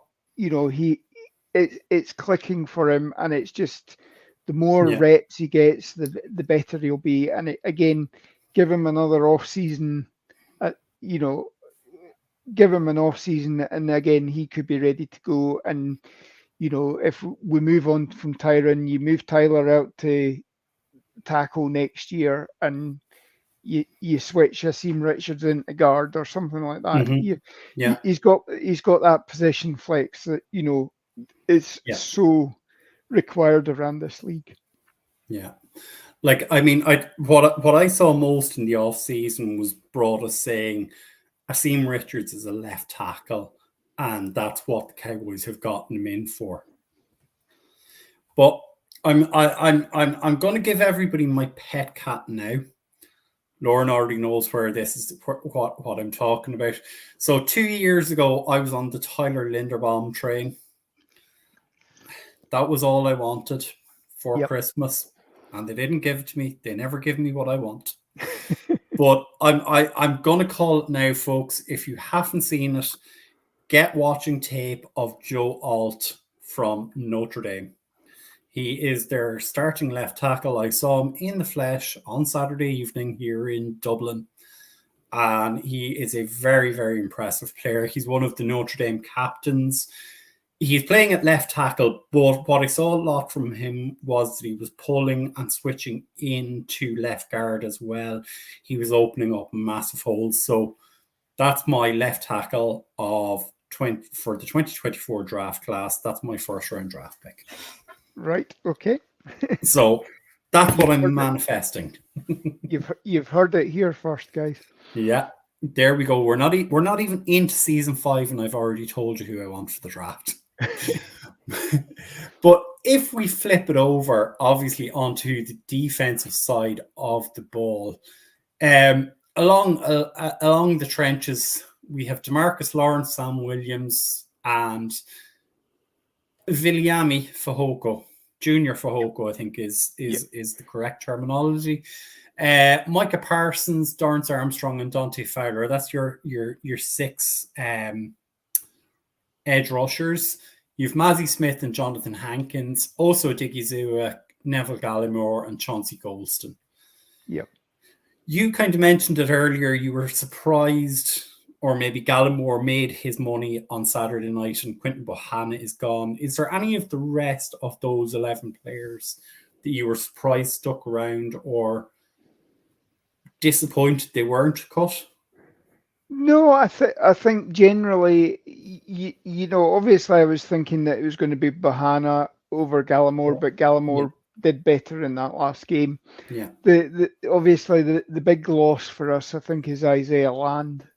it's clicking for him, and it's just the more Yeah. reps he gets, the better he'll be. And again, give him another off season, uh, you know, give him an off season, and again he could be ready to go. And if we move on from Tyron, you move Tyler out to tackle next year, and you switch Asim Richards into guard or something like that. Mm-hmm. Yeah. He's got that position flex that is Yeah. so required around this league. Yeah. Like, I mean, what I saw most in the off season was Broadus saying Asim Richards is a left tackle, and that's what the Cowboys have gotten him in for. But I'm going to give everybody my pet cat now. Lauren already knows where this is, what I'm talking about. So 2 years ago, I was on the Tyler Linderbaum train. That was all I wanted for Yep. Christmas, and they didn't give it to me. They never give me what I want. But I'm gonna call it now, folks. If you haven't seen it, get watching tape of Joe Alt from Notre Dame. He is their starting left tackle. I saw him in the flesh on Saturday evening here in Dublin, and he is a very, very impressive player. He's one of the Notre Dame captains. He's playing at left tackle, but what I saw a lot from him was that he was pulling and switching into left guard as well. He was opening up massive holes. So that's my left tackle for the 2024 draft class. That's my first round draft pick. Right. Okay. So that's what I'm manifesting. You've heard it here first, guys. Yeah. There we go. We're not even into season 5, and I've already told you who I want for the draft. But if we flip it over, obviously, onto the defensive side of the ball, along the trenches, we have Demarcus Lawrence, Sam Williams, and Viliami Fehoko, Junior Fehoko, I think is the correct terminology. Micah Parsons, Dorrance Armstrong, and Dante Fowler. That's your 6 edge rushers. You've Mazzy Smith and Jonathan Hankins, also Diggy Zua, Neville Gallimore, and Chauncey Golston. Yep. You kind of mentioned it earlier. You were surprised, or maybe Gallimore made his money on Saturday night and Quinton Bohanna is gone. Is there any of the rest of those 11 players that you were surprised stuck around or disappointed they weren't cut? No, I think generally, obviously I was thinking that it was going to be Bohanna over Gallimore, but Gallimore did better in that last game. Yeah. Obviously the big loss for us, I think, is Isaiah Land,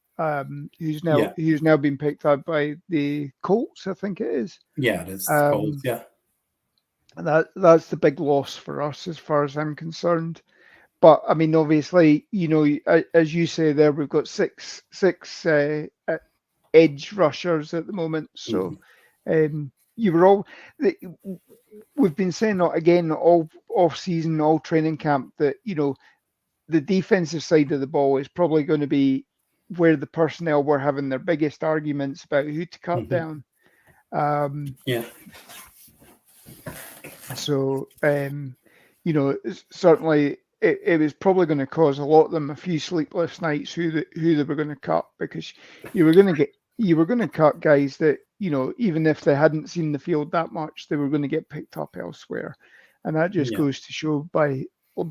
who's now been picked up by the Colts, I think it is. Yeah, it is the Colts, yeah. That's the big loss for us as far as I'm concerned. But I mean, obviously, as you say there, we've got six edge rushers at the moment. So we've been saying that again all off season, all training camp, that the defensive side of the ball is probably going to be where the personnel were having their biggest arguments about who to cut down. So certainly. It was probably going to cause a lot of them a few sleepless nights who they were going to cut, because you were going to cut guys that even if they hadn't seen the field that much, they were going to get picked up elsewhere, and that just goes to show by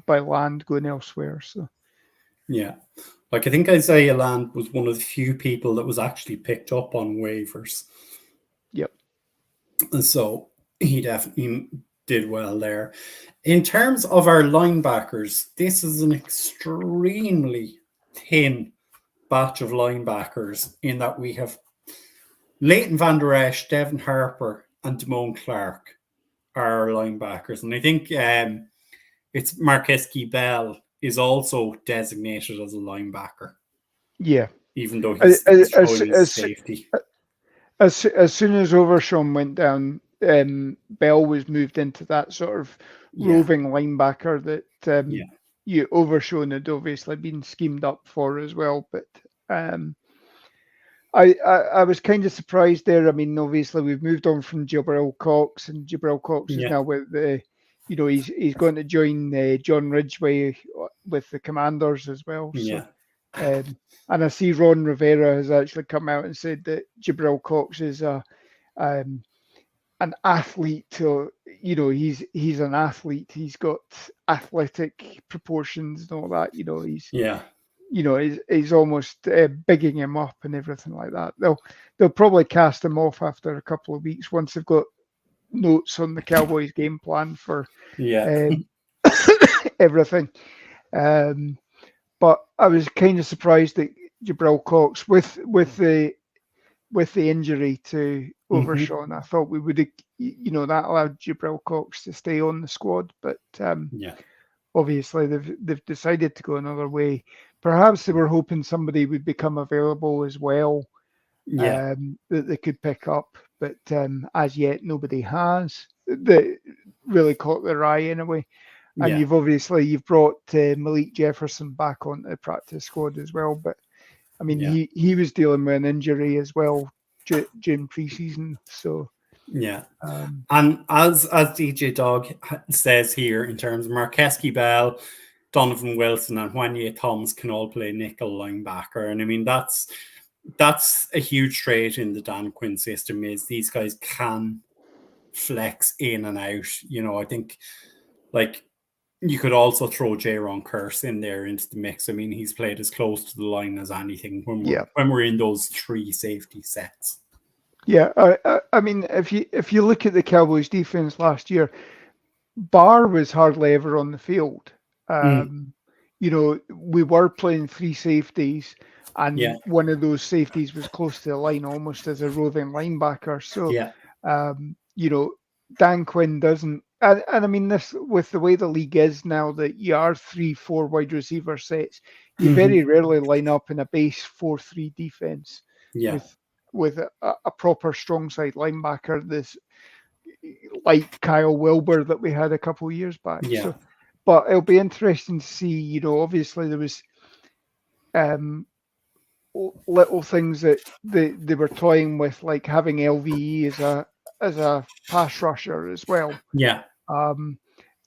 Land going elsewhere. So like I think Isaiah Land was one of the few people that was actually picked up on waivers. Yep, and so he definitely did well there. In terms of our linebackers, this is an extremely thin batch of linebackers in that we have Leighton Van Der Esch, Devin Harper, and Damone Clark are linebackers. And I think it's Marquez Bell is also designated as a linebacker, Yeah. even though As, he's as, showing his as, safety. as soon as Overshawn went down, Bell was moved into that sort of Yeah, roving linebacker that yeah, you Overshawn had obviously been schemed up for as well. But I was kind of surprised there. I mean, obviously we've moved on from Jabril Cox, and Jabril Cox is yeah, now with the, he's going to join John Ridgway with the Commanders as well. So, yeah, and I see Ron Rivera has actually come out and said that Jabril Cox is um, an athlete. He's an athlete. He's got athletic proportions and all that. yeah, He's almost bigging him up and everything like that. They'll probably cast him off after a couple of weeks once they've got notes on the Cowboys game plan for yeah, um, everything. But I was kind of surprised that Jabril Cox with the injury to hmm, Overshawn. I thought we would have, that allowed Jabril Cox to stay on the squad, but yeah, obviously they've decided to go another way. Perhaps they were hoping somebody would become available as well, yeah, that they could pick up, but as yet nobody has that really caught their eye anyway. And yeah, you've brought Malik Jefferson back onto the practice squad as well, but I mean yeah, he was dealing with an injury as well during preseason, so yeah. um, And as DJ Dog says here, in terms of Marquesky Bell, Donovan Wilson, and Wanye Thomas can all play nickel linebacker, and I mean that's a huge trait in the Dan Quinn system is these guys can flex in and out. I think like you could also throw Jaron Curse in there into the mix. I mean, he's played as close to the line as anything yeah. when we're in those three safety sets. Yeah, I mean, if you look at the Cowboys' defense last year, Barr was hardly ever on the field. Mm, We were playing three safeties, yeah, and one of those safeties was close to the line, almost as a roving linebacker. So, yeah, um, you know, Dan Quinn doesn't, and I mean this with the way the league is now that you are 3-4 wide receiver sets, you hmm, very rarely line up in a base 4-3 defense yeah, with a proper strong side linebacker. This like Kyle Wilbur that we had a couple of years back. yeah, So, but it'll be interesting to see. Obviously there was um, little things that they were toying with, like having LVE as a pass rusher as well. yeah, Um,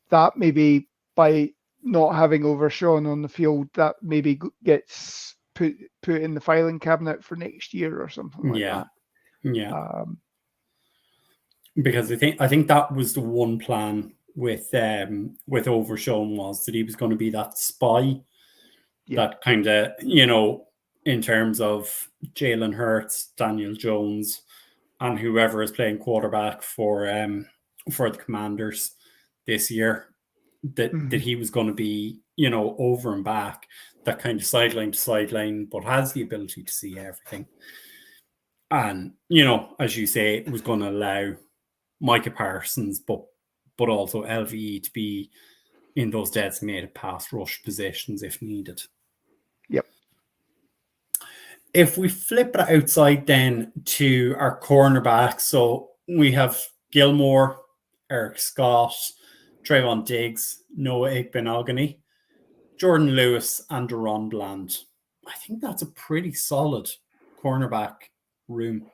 that maybe by not having Overshawn on the field, that maybe gets put in the filing cabinet for next year or something like yeah, that. yeah. Um, Because I think that was the one plan with Overshown was that he was going to be that spy yeah. that kind of in terms of Jalen Hurts, Daniel Jones, and whoever is playing quarterback for the Commanders this year, that Mhm. he was going to be over and back, that kind of sideline to sideline, but has the ability to see everything. And as you say, it was going to allow Micah Parsons, but also LVE to be in those designated pass rush positions if needed. Yep. If we flip it outside then to our cornerbacks, so we have Gilmore, Eric Scott, Trayvon Diggs, Noah Igbenogany, Jordan Lewis, and Deron Bland. I think that's a pretty solid cornerback room.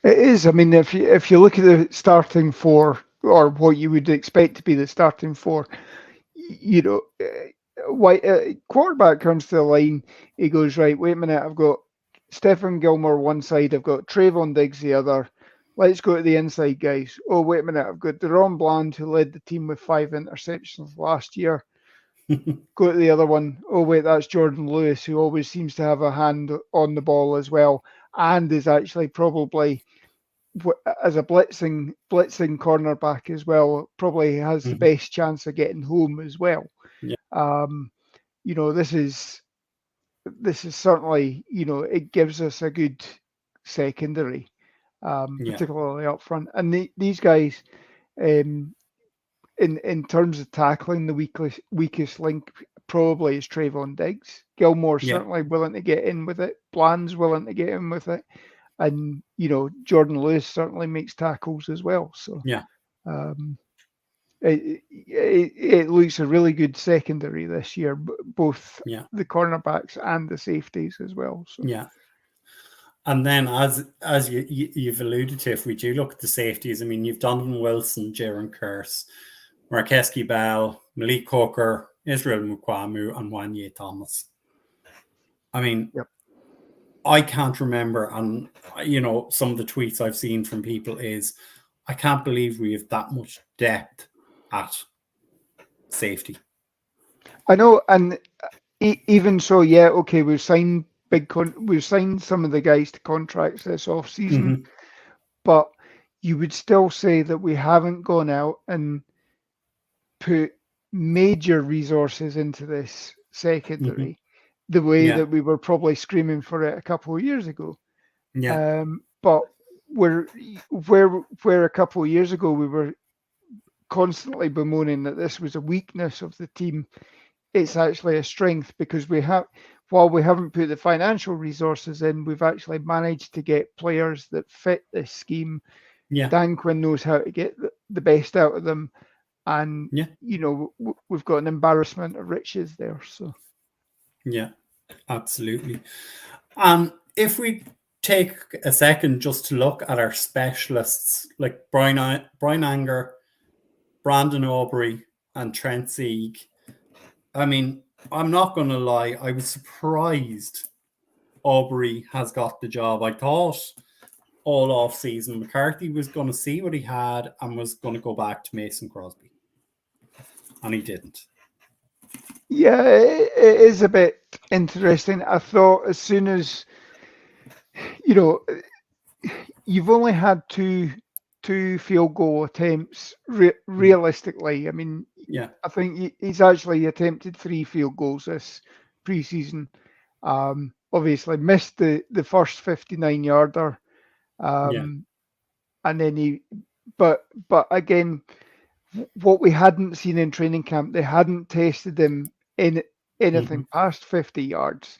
It is. I mean, if you look at the starting four, or what you would expect to be the starting four, why quarterback comes to the line, he goes, right, wait a minute, I've got Stephen Gilmore one side, I've got Trayvon Diggs the other. Let's go to the inside guys. Oh, wait a minute, I've got Deron Bland, who led the team with 5 interceptions last year. Go to the other one. Oh, wait, that's Jordan Lewis, who always seems to have a hand on the ball as well, and is actually probably as a blitzing cornerback as well, probably has the best chance of getting home as well. Yeah. Um, this is certainly, it gives us a good secondary. Yeah. particularly up front. And these guys, um, in terms of tackling, the weakest link probably is Trayvon Diggs. Gilmore's Yeah. certainly willing to get in with it. Bland's willing to get in with it. And, Jordan Lewis certainly makes tackles as well. So Yeah. um, it looks a really good secondary this year, both Yeah. the cornerbacks and the safeties as well. So Yeah. And then, as you've alluded to, if we do look at the safeties, I mean, you've Donovan Wilson, Jaron Curse, Marquesky Bell, Malik Hooker, Israel Mukwamu, and Wanye Thomas. I mean, yep. I can't remember, and some of the tweets I've seen from people is, I can't believe we have that much depth at safety. I know, and even so, yeah, okay, we've signed we've signed some of the guys to contracts this off season, but you would still say that we haven't gone out and put major resources into this secondary the way Yeah. that we were probably screaming for it a couple of years ago. Yeah. But where a couple of years ago we were constantly bemoaning that this was a weakness of the team, it's actually a strength because while we haven't put the financial resources in, we've actually managed to get players that fit this scheme. Yeah. Dan Quinn knows how to get the best out of them, and we've got an embarrassment of riches there. So yeah, absolutely. If we take a second just to look at our specialists like Brian Anger, Brandon Aubrey, and Trent Sieg. I mean, I'm not going to lie, I was surprised Aubrey has got the job. I thought all off season McCarthy was going to see what he had and was going to go back to Mason Crosby, and he didn't. Yeah, it is a bit interesting. I thought as soon as you've only had two field goal attempts realistically. I mean, Yeah. I think he's actually attempted 3 field goals this preseason. Obviously missed the first 59-yarder. And then but again, what we hadn't seen in training camp, they hadn't tested him in anything past 50 yards.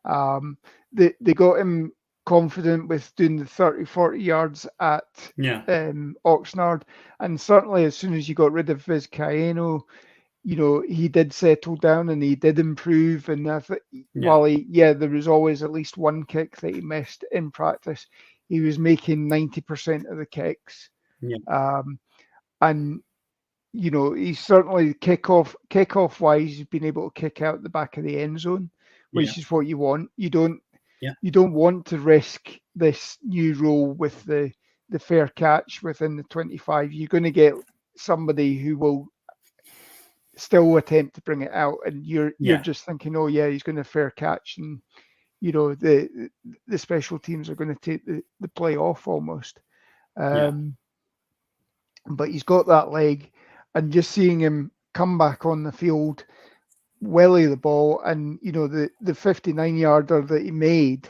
They got him confident with doing the 30-40 yards at Oxnard, and certainly as soon as you got rid of Vizcaino, he did settle down and he did improve. And while there was always at least one kick that he missed in practice, he was making 90% of the kicks. And he's certainly kickoff wise, he's been able to kick out the back of the end zone, which is what you want. You don't want to risk this new role with the fair catch within the 25. You're going to get somebody who will still attempt to bring it out, and you're just thinking, oh yeah, he's going to fair catch, and the special teams are going to take the play off almost. But he's got that leg, and just seeing him come back on the field, welly the ball, and the 59-yarder that he made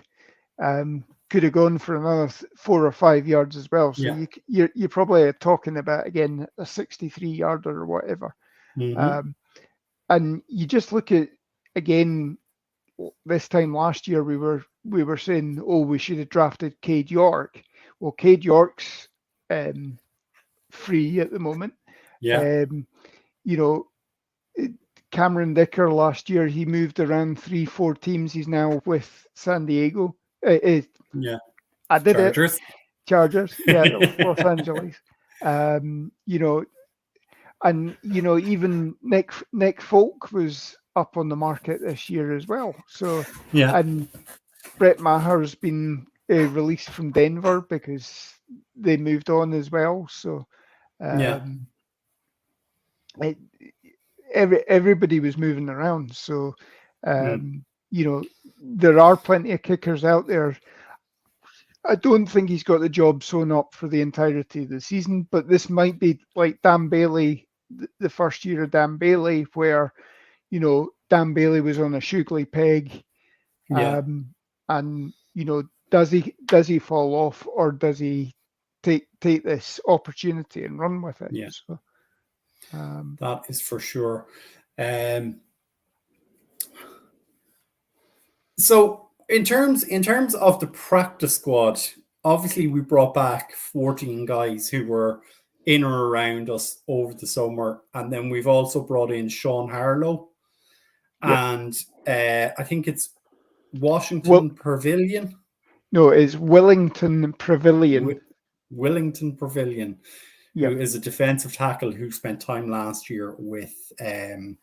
could have gone for another 4 or 5 yards as well. So you're probably talking about again a 63-yarder or whatever. And you just look at again this time last year we were saying, oh, we should have drafted Cade York. Well, Cade York's free at the moment. Cameron Dicker last year, he moved around 3-4 teams. He's now with San Diego. I did Chargers. Chargers, Los Angeles. And even Nick Folk was up on the market this year as well. So and Brett Maher's been released from Denver because they moved on as well. So everybody was moving around. So there are plenty of kickers out there. I don't think he's got the job sewn up for the entirety of the season, but this might be like Dan Bailey, the first year of Dan Bailey, where Dan Bailey was on a Shugley peg, and does he fall off, or does he take this opportunity and run with it? Yeah. So that is for sure. So in terms of the practice squad, obviously we brought back 14 guys who were in or around us over the summer, and then we've also brought in Sean Harlow, yep. and I think it's Well, Washington Pavilion. no, it's Wellington Pavilion. Willington Pavilion, Yep. who is a defensive tackle who spent time last year with the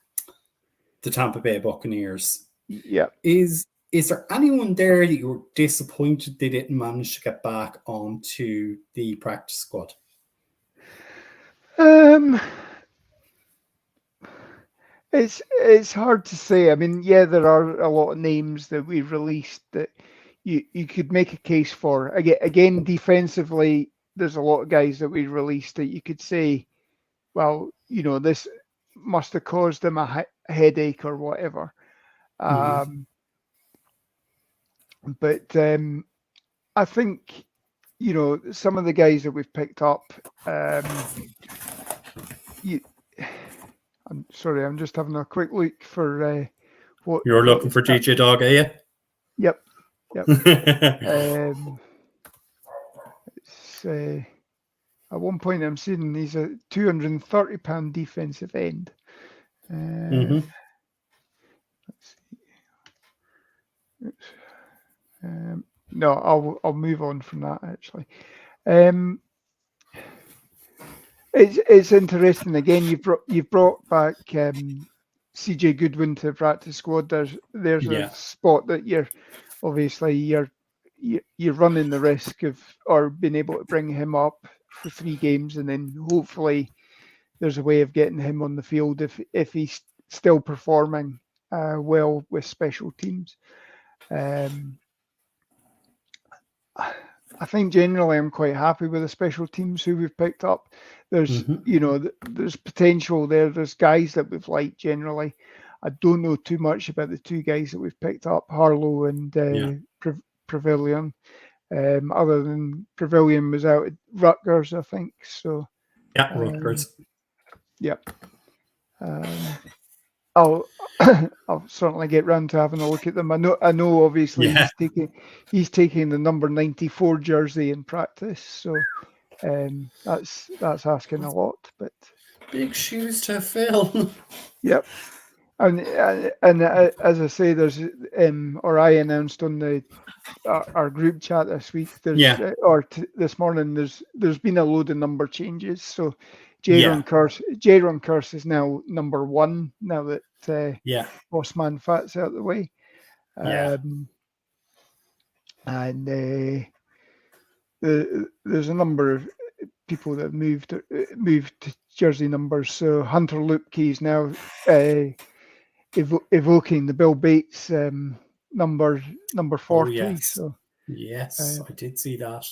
Tampa Bay Buccaneers. Yep. Is there anyone there that you were disappointed they didn't manage to get back onto the practice squad? It's hard to say. I mean, yeah, there are a lot of names that we released that you could make a case for. Again, defensively, there's a lot of guys that we released that you could say, well, this must have caused them a headache or whatever. But I think, some of the guys that we've picked up, I'm sorry, I'm just having a quick look for what You're looking for DJ Dog, are you? Yep. It's, at one point I'm seeing he's a £230 defensive end. Let's see. No, I'll move on from that actually. It's interesting. Again, you've brought back CJ Goodwin to practice squad. There's a spot that you're running the risk of or being able to bring him up for 3 games, and then hopefully there's a way of getting him on the field if he's still performing well with special teams. I think generally I'm quite happy with the special teams who we've picked up. There's there's potential there. There's guys that we've liked generally. I don't know too much about the 2 guys that we've picked up, Harlow and Pavilion. Other than Pavilion was out at Rutgers, I think. So Rutgers. Yep. I'll certainly get round to having a look at them. I know. Obviously, he's taking the number 94 jersey in practice, so that's asking a lot. But big shoes to fill. Yep. And as I say, there's or I announced on our group chat this week. This morning. There's been a load of number changes. So Jaron Curse is now number 1 now that Bossman Fat's out of the way. And there's a number of people that moved jersey numbers. So Hunter Lupke is now evoking the Bill Bates number 40. Oh, yes. So I did see that.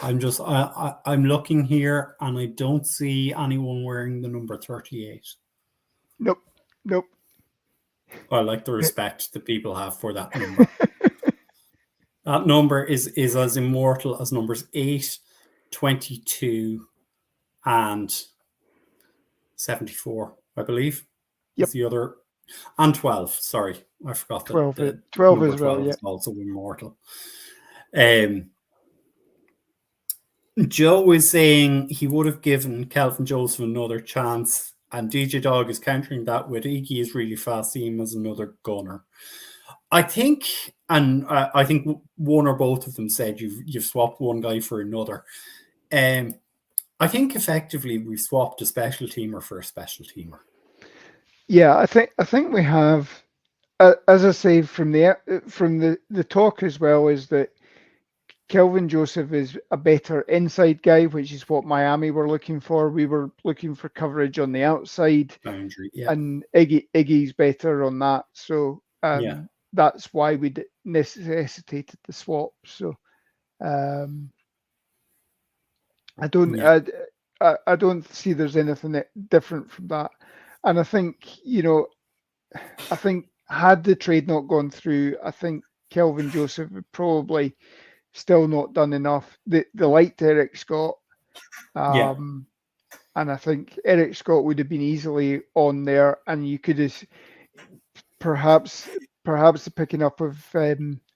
I'm looking here and I don't see anyone wearing the number 38. Nope. I like the respect that people have for that number. That number is as immortal as numbers 8, 22, and 74, I believe. Yep. Is the other, and 12. Sorry, I forgot that 12 the 12 number as 12 well. is also immortal. Joe is saying he would have given Kelvin Joseph another chance, and DJ Dog is countering that with Iggy is really fast, see him as another gunner. I think, and I think one or both of them said you've swapped one guy for another. I think effectively we've swapped a special teamer for a special teamer. Yeah, I think we have. As I say, from the talk as well, is that Kelvin Joseph is a better inside guy, which is what Miami were looking for. We were looking for coverage on the outside boundary, and Iggy's better on that. So that's why we necessitated the swap. So I don't see there's anything different from that. And I think had the trade not gone through, I think Kelvin Joseph would probably still not done enough. They liked Eric Scott, Yeah, and I think Eric Scott would have been easily on there, and you could have perhaps the picking up of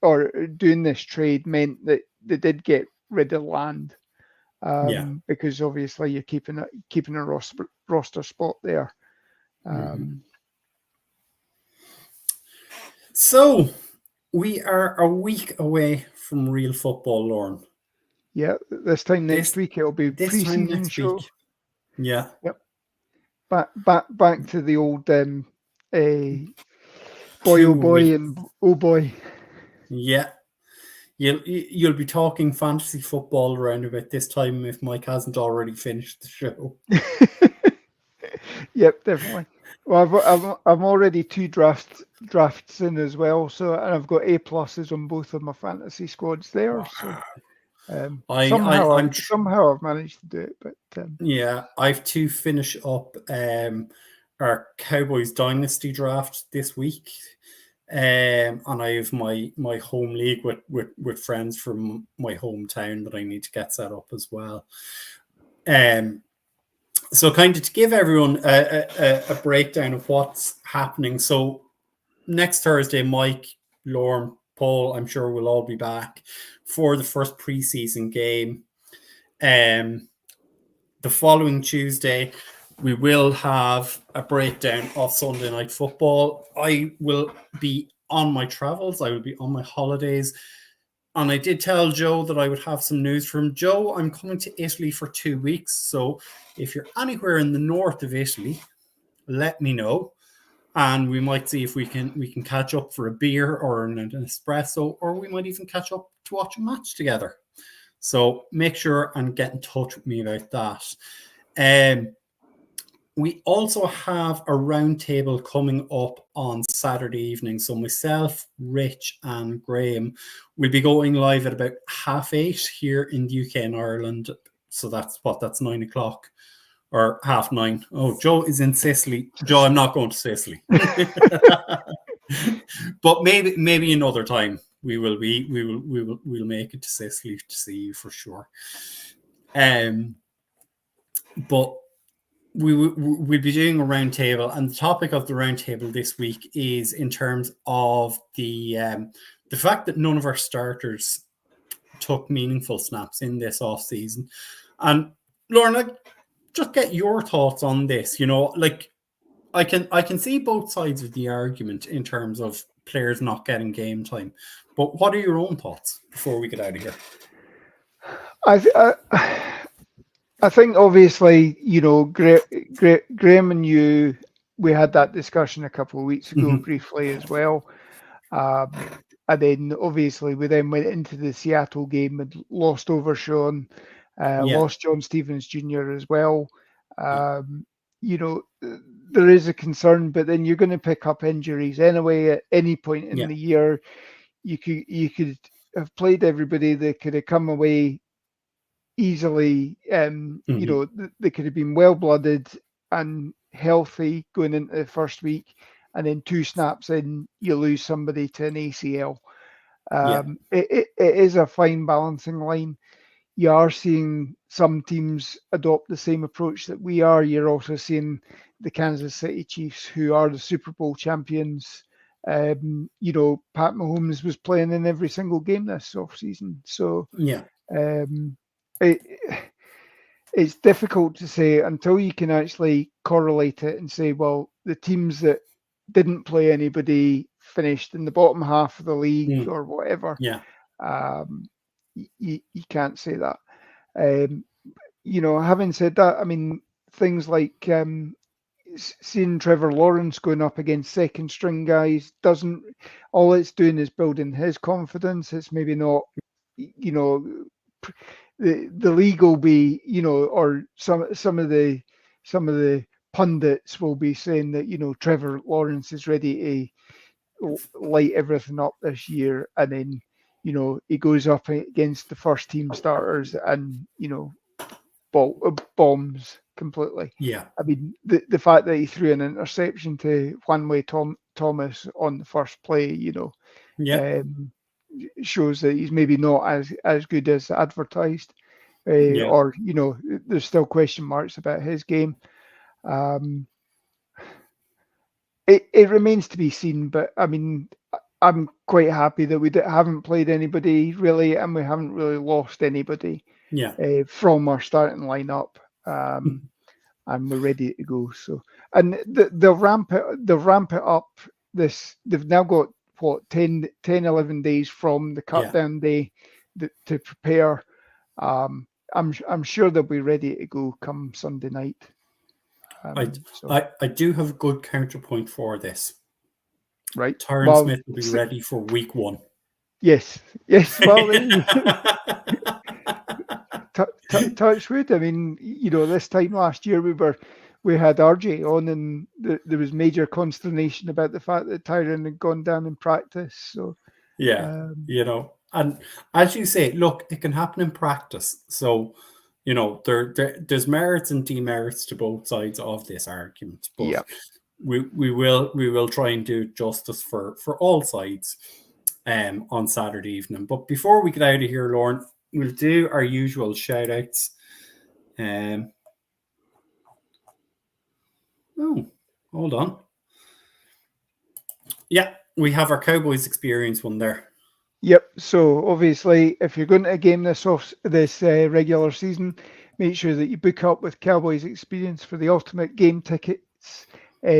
or doing this trade meant that they did get rid of Land, yeah. because obviously you're keeping a roster spot there. Mhm. Um, So we are a week away from real football, Lauren. yeah, this time next This week it'll be this time pre-season next show. week. Yeah. Yep, back to the old uh, boy oh 2 weeks. boy and oh boy. Yeah. You'll be talking fantasy football around about this time if Mike hasn't already finished the show. Yep, definitely. Well, I'm already 2 drafts in as well, so and I've got A pluses on both of my fantasy squads there. So Wow. somehow I'm I've managed to do it, but yeah, I've to finish up our Cowboys dynasty draft this week. And I have my home league with friends from my hometown that I need to get set up as well. Um, so kind of to give everyone a breakdown of what's happening. So next Thursday, Mike, Lauren, Paul, I'm sure we'll all be back for the first preseason game. The following Tuesday, we will have a breakdown of Sunday Night Football. I will be on my travels. I will be on my holidays. And I did tell Joe that I would have some news from Joe. I'm coming to Italy for 2 weeks. So if you're anywhere in the north of Italy, let me know. And we might see if we can catch up for a beer or an espresso, or we might even catch up to watch a match together. So make sure and get in touch with me about that. We also have a roundtable coming up on Saturday evening. So myself, Rich, and Graham will be going live at about 8:30 here in the UK and Ireland. So that's 9 o'clock or 8:30. Oh, Joe is in Sicily. Joe, I'm not going to Sicily. But maybe another time we'll make it to Sicily to see you for sure. But we'll be doing a roundtable, and the topic of the roundtable this week is in terms of the fact that none of our starters took meaningful snaps in this off season. And Lauren, I just get your thoughts on this. You know, like I can see both sides of the argument in terms of players not getting game time. But what are your own thoughts before we get out of here? I think obviously, Graham and you, we had that discussion a couple of weeks ago briefly as well. And then obviously we then went into the Seattle game and lost Overshawn, lost John Stevens Jr. as well. There is a concern, but then you're going to pick up injuries anyway at any point in the year. You could have played everybody that could have come away easily. They could have been well-blooded and healthy going into the first week, and then 2 snaps in, you lose somebody to an ACL. It is a fine balancing line. You are seeing some teams adopt the same approach that we are. You're also seeing the Kansas City Chiefs, who are the Super Bowl champions. Pat Mahomes was playing in every single game this offseason. So it's difficult to say until you can actually correlate it and say, well, the teams that didn't play anybody finished in the bottom half of the league or whatever. You can't say that. Having said that, I mean, things like seeing Trevor Lawrence going up against second string guys all it's doing is building his confidence. It's maybe not, the league will be, or some of the pundits will be saying that, Trevor Lawrence is ready to light everything up this year, and then he goes up against the first team starters and bombs completely. I mean, the fact that he threw an interception to Juanway Thomas on the first play, shows that he's maybe not as good as advertised, or there's still question marks about his game. It remains to be seen, but I mean, I'm quite happy that we haven't played anybody really, and we haven't really lost anybody from our starting lineup, and we're ready to go. So, and they'll ramp it up. They've now got what 10, 11 days from the cut down day to prepare. I'm sure they'll be ready to go come Sunday night. I do have a good counterpoint for this. Right. Tyron Smith will be ready for week 1. Yes. Well, touch wood. I mean, this time last year we had RJ on, and there was major consternation about the fact that Tyron had gone down in practice. So and as you say, look, it can happen in practice. So there's merits and demerits to both sides of this argument, but we will try and do justice for all sides on Saturday evening. But before we get out of here, Lauren, we'll do our usual shout outs. Hold on. Yeah, we have our Cowboys experience one there. Yep. So obviously, if you're going to a game this regular season, make sure that you book up with Cowboys Experience for the ultimate game tickets,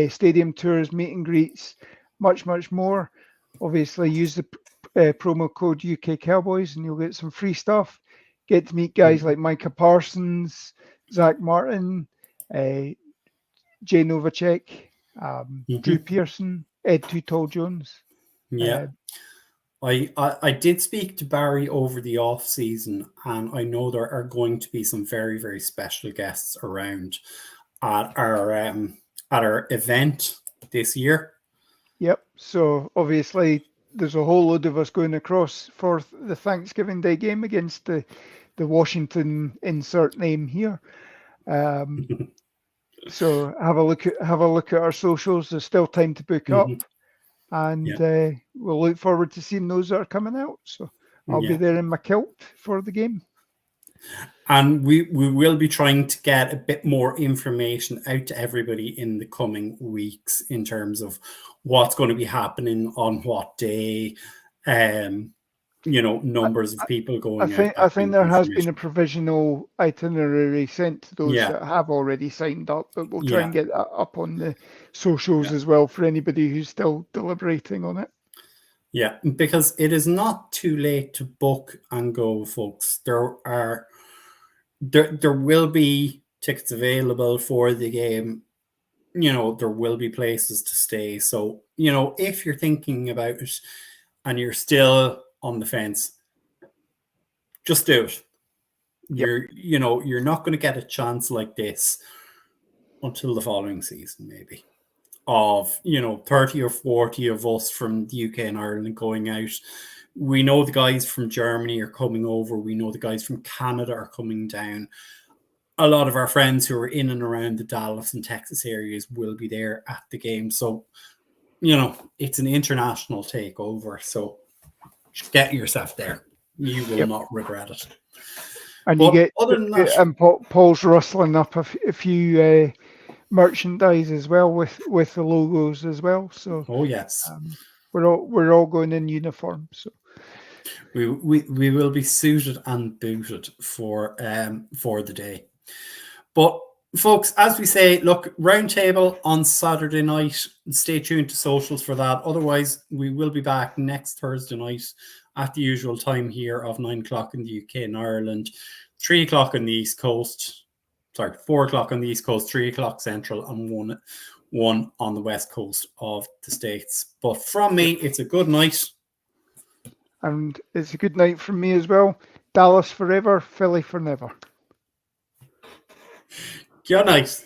stadium tours, meet and greets, much more. Obviously, use the promo code UK Cowboys, and you'll get some free stuff. Get to meet guys like Micah Parsons, Zach Martin, Jay Novacek, Drew Pearson, Ed Too Tall Jones. Yeah. I did speak to Barry over the off season, and I know there are going to be some very, very special guests around at our event this year. Yep. So obviously there's a whole load of us going across for the Thanksgiving Day game against the Washington insert name here. So have a look at our socials. There's still time to book up. And we'll look forward to seeing those that are coming out. So I'll be there in my kilt for the game. And we will be trying to get a bit more information out to everybody in the coming weeks in terms of what's going to be happening on what day, numbers of people going out. I think there has been a provisional itinerary sent to those that have already signed up, but we'll try and get that up on the socials as well for anybody who's still deliberating on it. Yeah, because it is not too late to book and go, folks. There will be tickets available for the game. There will be places to stay. So, if you're thinking about it and you're still on the fence, just do it. You're not going to get a chance like this until the following season, maybe, of 30 or 40 of us from the UK and Ireland going out. We know the guys from Germany are coming over. We know the guys from Canada are coming down. A lot of our friends who are in and around the Dallas and Texas areas will be there at the game. So, it's an international takeover. So get yourself there. You will not regret it. And Paul's rustling up a few merchandise as well with the logos as well. So yes, we're all going in uniform. So we will be suited and booted for the day. But folks, as we say, look, roundtable on Saturday night. Stay tuned to socials for that. Otherwise, we will be back next Thursday night at the usual time here of 9 o'clock in the UK and Ireland, 3 o'clock on the East Coast. 4 o'clock on the East Coast, 3 o'clock Central, and one on the West Coast of the States. But from me, it's a good night. And it's a good night from me as well. Dallas forever, Philly for never. Good night.